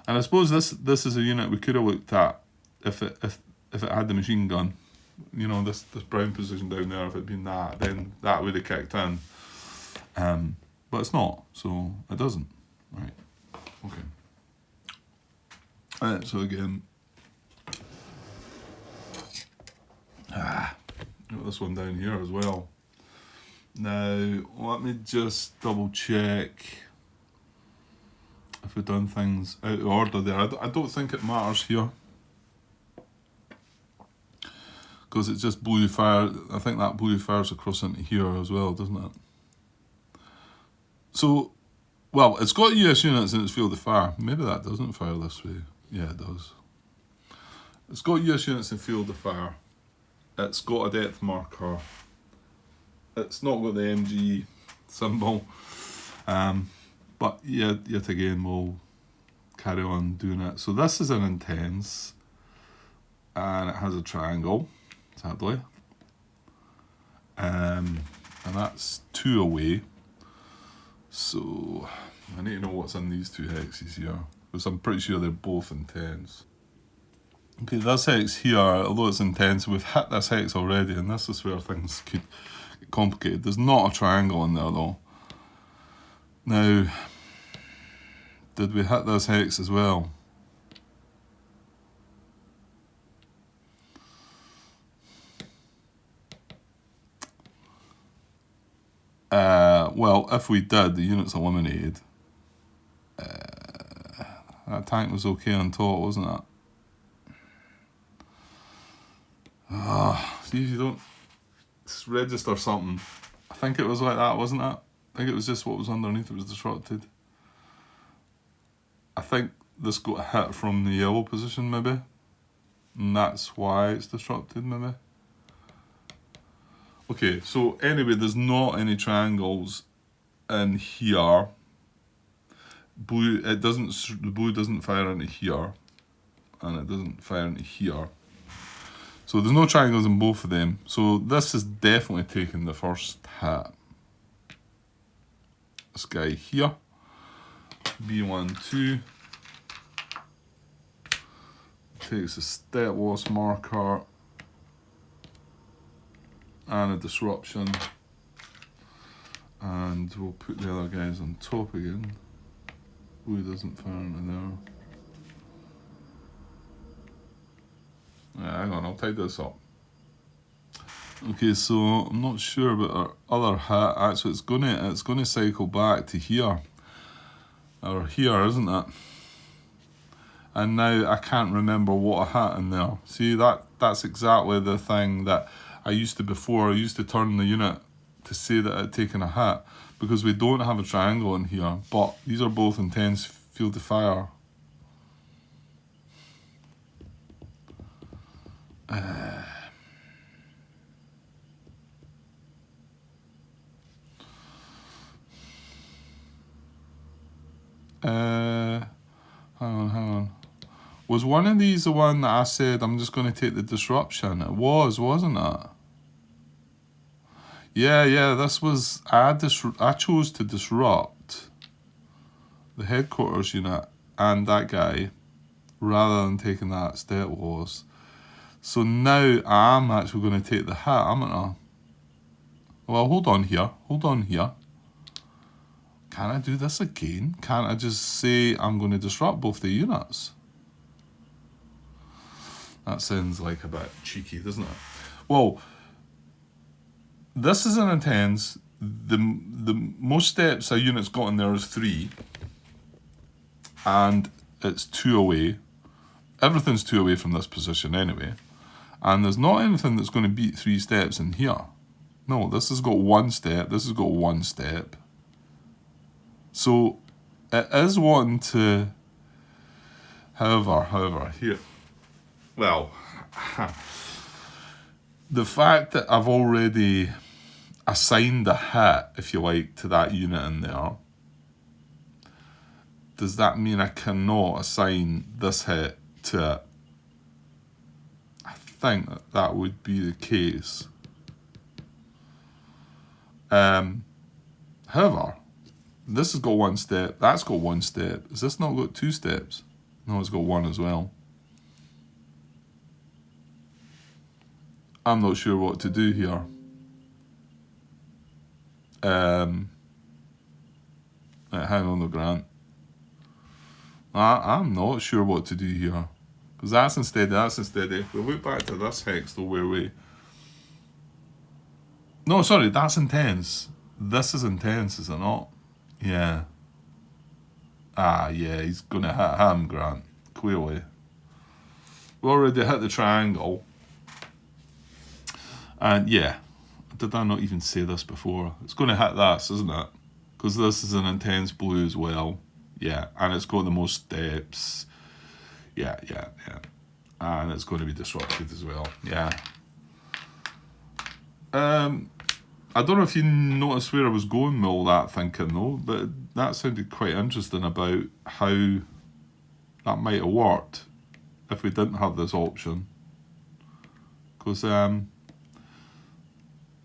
And I suppose this is a unit we could have looked at if it had the machine gun. You know, this brown position down there, if it'd been that, then that would have kicked in. But it's not, so it doesn't. Right. Okay. So again, got this one down here as well. Now, let me just double check if we've done things out of order there. I don't think it matters here, because it's just blue fire. I think that blue fires across into here as well, doesn't it? So, well, it's got US units in its field of fire. Maybe that doesn't fire this way. Yeah, it does. It's got US units in field of fire. It's got a depth marker. It's not got the MG symbol. But yet again, we'll carry on doing it. So this is an intense, and it has a triangle, sadly. And that's 2 away. So I need to know what's in these 2 hexes here, because I'm pretty sure they're both intense. Okay, this hex here, although it's intense, we've hit this hex already, and this is where things could get complicated. There's not a triangle in there though. Now, did we hit this hex as well? Well, if we did, the unit's eliminated. That tank was okay on top, wasn't it? See if you don't register something. I think it was like that, wasn't it? I think it was just what was underneath it was disrupted. I think this got a hit from the yellow position, maybe. And that's why it's disrupted, maybe. Okay, so anyway, there's not any triangles in here. The blue doesn't fire into here, and it doesn't fire into here. So there's no triangles in both of them. So this is definitely taking the first hit. This guy here, B12, takes a step loss marker and a disruption, And we'll put the other guys on top again. Blue doesn't fire into there. Hang on, I'll tidy this up. Okay, so I'm not sure about our other hat. Actually, it's gonna cycle back to here, or here, isn't it? And now I can't remember what I had in there. See, that's exactly the thing that I used to before. I used to turn the unit to say that I'd taken a hit, because we don't have a triangle in here, but these are both intense field of fire. Hang on. Was one of these the one that I said I'm just going to take the disruption? It was, wasn't it? Yeah, this was, I chose to disrupt the headquarters unit and that guy rather than taking that step loss. So now I'm actually going to take the hit, haven't I? Well, hold on here. Can I do this again? Can't I just say I'm going to disrupt both the units? That sounds like a bit cheeky, doesn't it? Well, this is an intense. The most steps a unit's got in there is 3. And it's 2 away. Everything's 2 away from this position anyway. And there's not anything that's going to beat 3 steps in here. No, this has got 1 step. This has got 1 step. So it is wanting to. However, here. Well, the fact that I've already assigned a hit, if you like, to that unit in there, does that mean I cannot assign this hit to it? I think that would be the case. However, this has got 1 step, that's got 1 step. Has this not got 2 steps? No, it's got 1 as well. I'm not sure what to do here. Hang on, Grant. I'm not sure what to do here. Because that's instead. If we look back to this hex though, where we... No, sorry, that's intense. This is intense, is it not? Yeah. Yeah, he's going to hit him, Grant. Clearly. We already hit the triangle. And yeah, did I not even say this before? It's going to hit this, isn't it? Because this is an intense blue as well. Yeah, and it's got the most steps. Yeah. And it's going to be disrupted as well. Yeah. I don't know if you noticed where I was going with all that thinking though, but that sounded quite interesting about how that might have worked if we didn't have this option. Because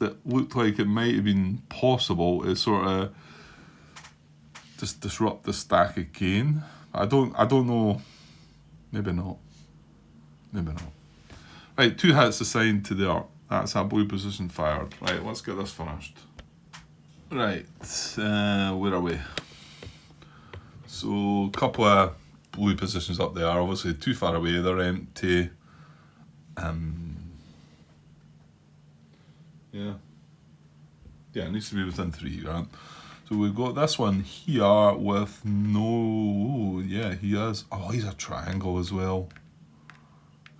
it looked like it might have been possible to sort of just disrupt the stack again. I don't know. Maybe not. Right, 2 hits assigned to there. That's our blue position fired. Right, let's get this finished. Right, where are we? So, a couple of blue positions up there. Obviously, too far away. They're empty. Yeah, it needs to be within 3, Grant. So we've got this one here with no... Yeah, he is. Oh, he's a triangle as well.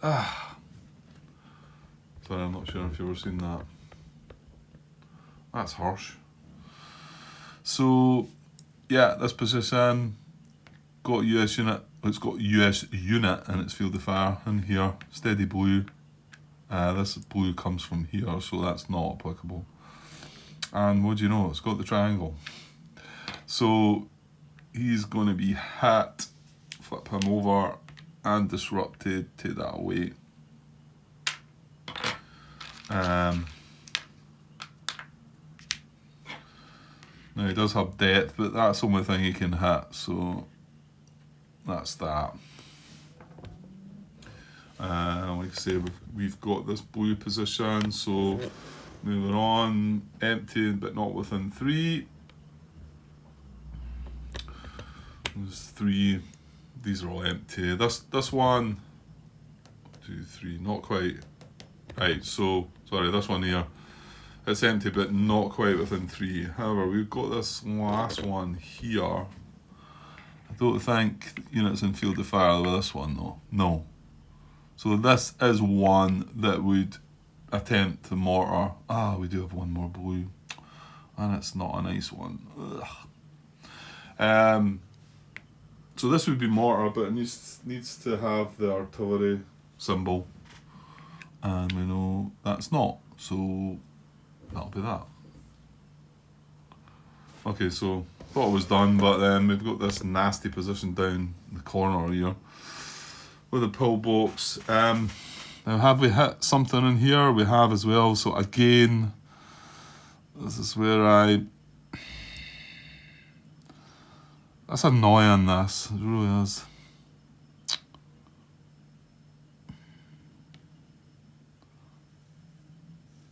Sorry, I'm not sure if you've ever seen that. That's harsh. So, yeah, this position got US unit. It's got US unit in its field of fire in here. Steady blue. This blue comes from here, so that's not applicable. And what do you know? It's got the triangle. So he's going to be hit, flip him over, and disrupted. Take that away. Now he does have depth, but that's the only thing he can hit. So that's that. Like I say, we've got this blue position, so Moving on, empty but not within 3. There's 3. These are all empty. This one, 2, 3, not quite. Right, so sorry, this one here, it's empty but not quite within 3. However, we've got this last one here. I don't think units in field of fire with this one though. No. So this is one that would attempt the mortar. We do have one more blue, and it's not a nice one. Ugh. So this would be mortar, but it needs to have the artillery symbol, and we know that's not. So that'll be that. Okay, so thought it was done, but then we've got this nasty position down the corner here with a pillbox. Now, have we hit something in here? We have as well. So again, this is where that's annoying, this. It really is.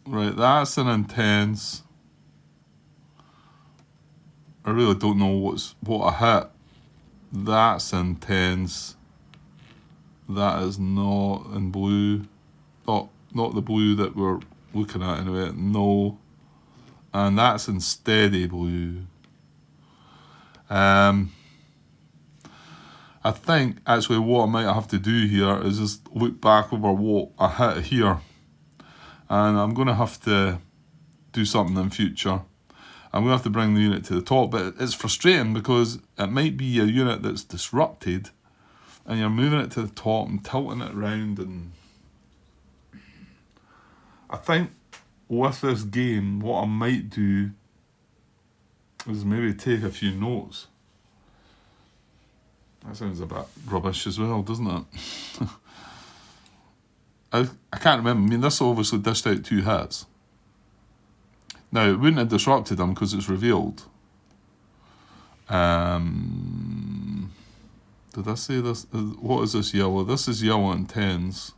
Right, that's an intense. I really don't know what I hit. That's intense. That is not in blue. Not the blue that we're looking at anyway. No. And that's in steady blue. I think actually what I might have to do here is just look back over what I hit here. And I'm going to have to do something in future. I'm going to have to bring the unit to the top, but it's frustrating because it might be a unit that's disrupted and you're moving it to the top and tilting it around. And I think with this game, what I might do is maybe take a few notes. That sounds a bit rubbish as well, doesn't it? I can't remember. I mean, this obviously dished out 2 hits. Now, it wouldn't have disrupted them because it's revealed. Did I say this? What is this yellow? This is yellow and 10s.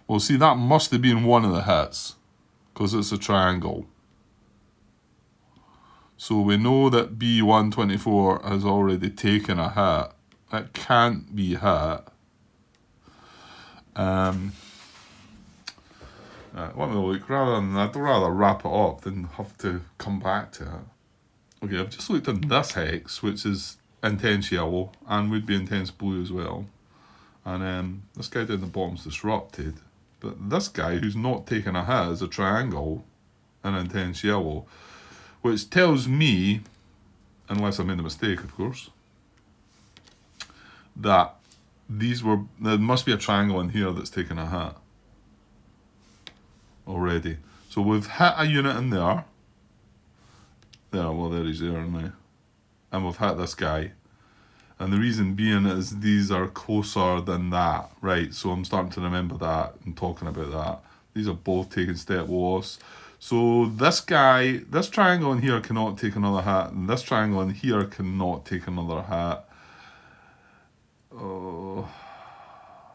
Well, see, that must have been one of the hits because it's a triangle. So we know that B124 has already taken a hit. It can't be hit. Let me look. I'd rather wrap it up than have to come back to it. Okay, I've just looked at this hex, which is intense yellow and would be intense blue as well. And this guy down the bottom's disrupted. But this guy who's not taking a hit is a triangle and intense yellow, which tells me, unless I made a mistake, of course, that there must be a triangle in here that's taken a hit already. So we've hit a unit in there. There he's there now. And we've hit this guy. And the reason being is these are closer than that, right? So I'm starting to remember that and talking about that. These are both taking step loss. So this guy, this triangle in here cannot take another hit, and this triangle in here cannot take another hit. Oh,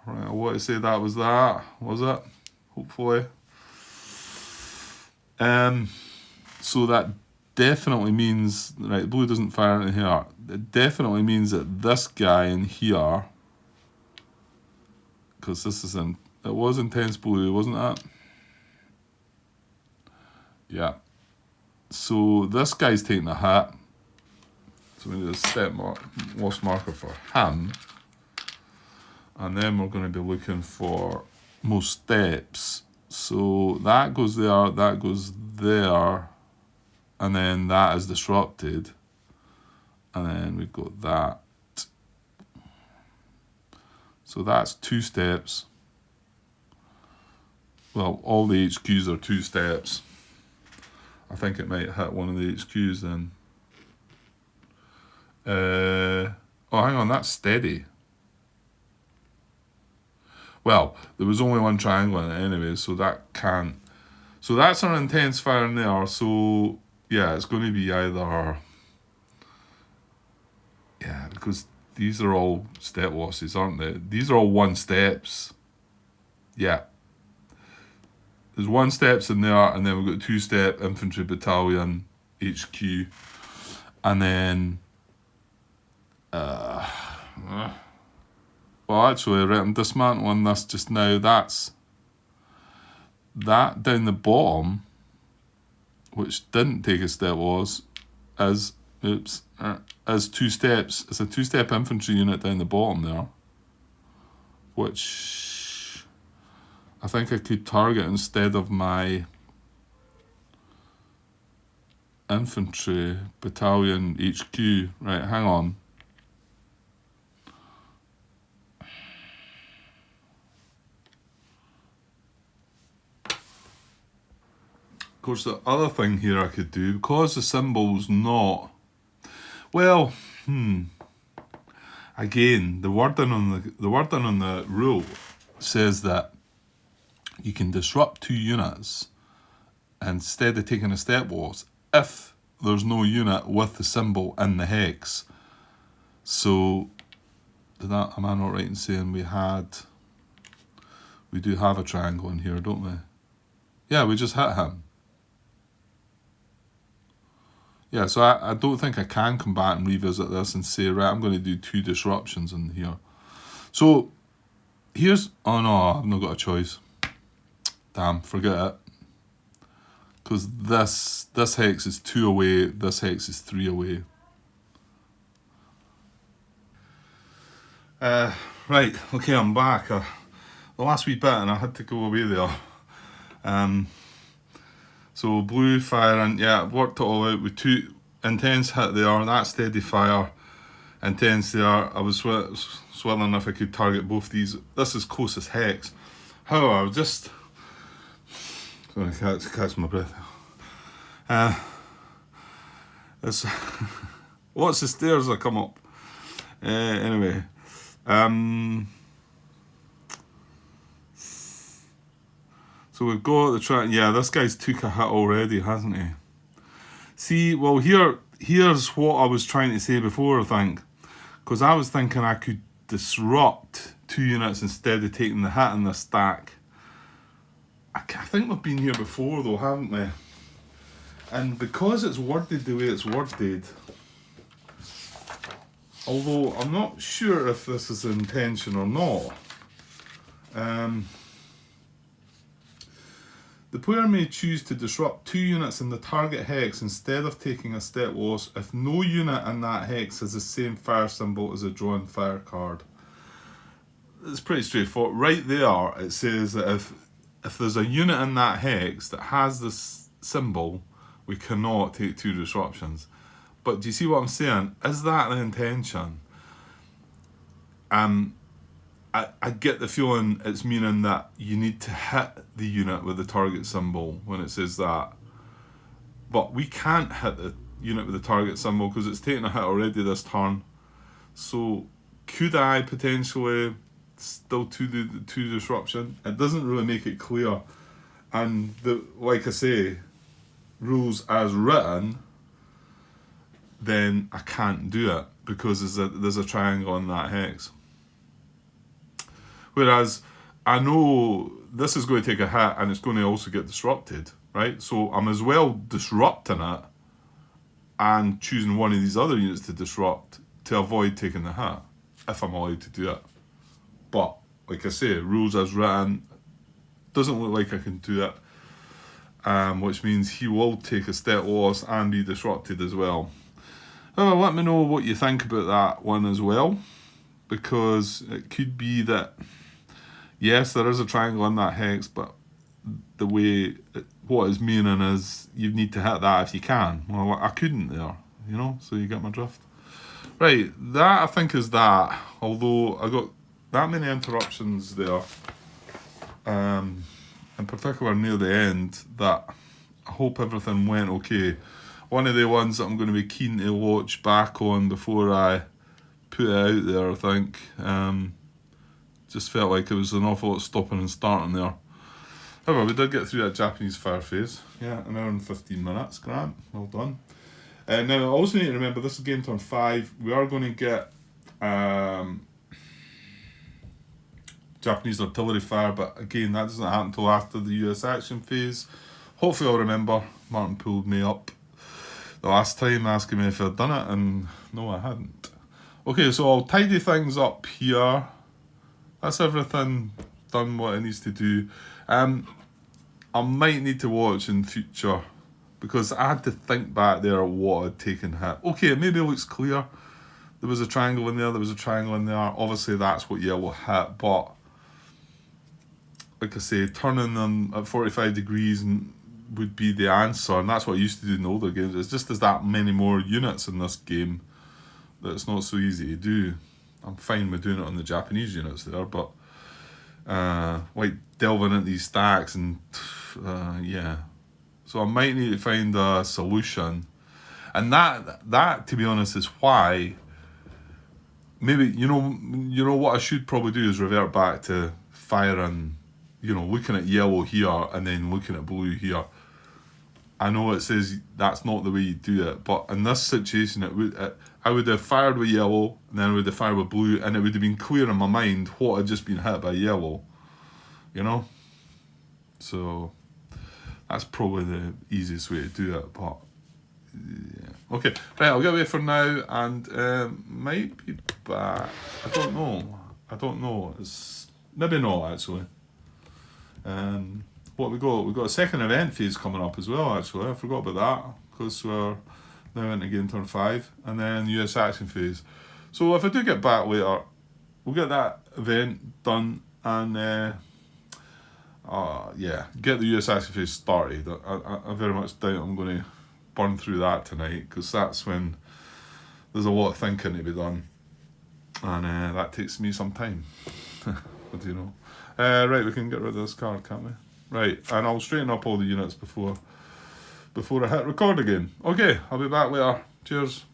right, I want to say that, was it? Hopefully. So that definitely means, right, blue doesn't fire in here. It definitely means that this guy in here, because this is it was intense blue, wasn't it? Yeah. So this guy's taking a hit. So we need a step loss marker for him. And then we're going to be looking for most steps. So that goes there, that goes there, and then that is disrupted. And then we've got that. So that's 2 steps. Well, all the HQs are 2 steps. I think it might hit one of the HQs then. Oh, hang on, that's steady. Well, there was only one triangle in it anyway, so that can't. So that's an intense fire in there. So yeah, it's going to be either. Yeah, because these are all step losses, aren't they? These are all 1 steps. Yeah. there's 1 steps in there, and then we've got 2-step infantry battalion HQ, and then well, actually, right, I'm dismantling this just now. That's that down the bottom, which didn't take a step, as 2 steps. It's a 2-step infantry unit down the bottom there, which I think I could target instead of my infantry battalion HQ. Right, hang on. Of course, the other thing here I could do, because the symbol's not, well, again, the wording on the rule says that you can disrupt 2 units instead of taking a step loss if there's no unit with the symbol in the hex. So, am I not right in saying we do have a triangle in here, don't we? Yeah, we just hit him. Yeah, so I don't think I can come back and revisit this and say, right, I'm going to do 2 disruptions in here. So, oh no, I've not got a choice. Damn, forget it. Because this hex is 2 away, this hex is 3 away. Right, okay, I'm back. The last wee bit, and I had to go away there. So blue fire, and yeah, I've worked it all out with 2 intense hit there, that steady fire, intense there. I was swelling if I could target both these. This is closest hex. However, just sorry, catch my breath. It's lots of stairs I come up. Anyway, so we've got the track. Yeah, this guy's took a hit already, hasn't he? See, well, here's what I was trying to say before, I think. Because I was thinking I could disrupt 2 units instead of taking the hit in the stack. I think we've been here before, though, haven't we? And because it's worded the way it's worded, although I'm not sure if this is the intention or not, the player may choose to disrupt 2 units in the target hex instead of taking a step loss if no unit in that hex has the same fire symbol as a drawn fire card. It's pretty straightforward. Right there, it says that if there's a unit in that hex that has this symbol, we cannot take 2 disruptions. But do you see what I'm saying? Is that the intention? I get the feeling it's meaning that you need to hit the unit with the target symbol when it says that. But we can't hit the unit with the target symbol because it's taken a hit already this turn. So could I potentially still do the 2 disruption? It doesn't really make it clear. And like I say, rules as written, then I can't do it because there's a triangle in that hex. Whereas I know this is going to take a hit and it's going to also get disrupted, right? So I'm as well disrupting it and choosing one of these other units to disrupt to avoid taking the hit, if I'm allowed to do it. But, like I say, rules as written, doesn't look like I can do it, which means he will take a step loss and be disrupted as well. Let me know what you think about that one as well, because it could be that yes, there is a triangle in that hex, but the way what it's meaning is you need to hit that if you can. Well, I couldn't there, so you get my drift. Right, that I think is that, although I got that many interruptions there, in particular near the end, that I hope everything went okay. One of the ones that I'm going to be keen to watch back on before I put it out there, I think. Just felt like it was an awful lot stopping and starting there. However, we did get through that Japanese fire phase. Yeah, 1 hour and 15 minutes. Grand, well done. Now, I also need to remember, this is game turn 5. We are going to get Japanese artillery fire, but again, that doesn't happen until after the US action phase. Hopefully I'll remember. Martin pulled me up the last time asking me if I'd done it, and no, I hadn't. Okay, so I'll tidy things up here. That's everything done what it needs to do. I might need to watch in future, because I had to think back there what had taken hit. Okay, it maybe looks clear. There was a triangle in there, there was a triangle in there. Obviously that's what yellow hit, but like I say, turning them at 45 degrees would be the answer, and that's what I used to do in older games. It's just there's that many more units in this game that it's not so easy to do. I'm fine with doing it on the Japanese units there, but like delving into these stacks and yeah. So I might need to find a solution, and that to be honest is why maybe you know what I should probably do is revert back to firing, looking at yellow here and then looking at blue here. I know it says that's not the way you do it, but in this situation I would have fired with yellow and then I would have fired with blue, and it would have been clear in my mind what had just been hit by yellow, so that's probably the easiest way to do it, but yeah. Okay, right, I'll get away for now, and might be back. I don't know. It's maybe not actually. What we got? We've got a second event phase coming up as well. Actually, I forgot about that because we're now into game turn 5, and then US action phase. So if I do get back later, we'll get that event done, and yeah, get the US action phase started. I very much doubt I'm going to burn through that tonight, because that's when there's a lot of thinking to be done, and that takes me some time. What do you know? Right, we can get rid of this card, can't we? Right, and I'll straighten up all the units before I hit record again. Okay, I'll be back later. Cheers.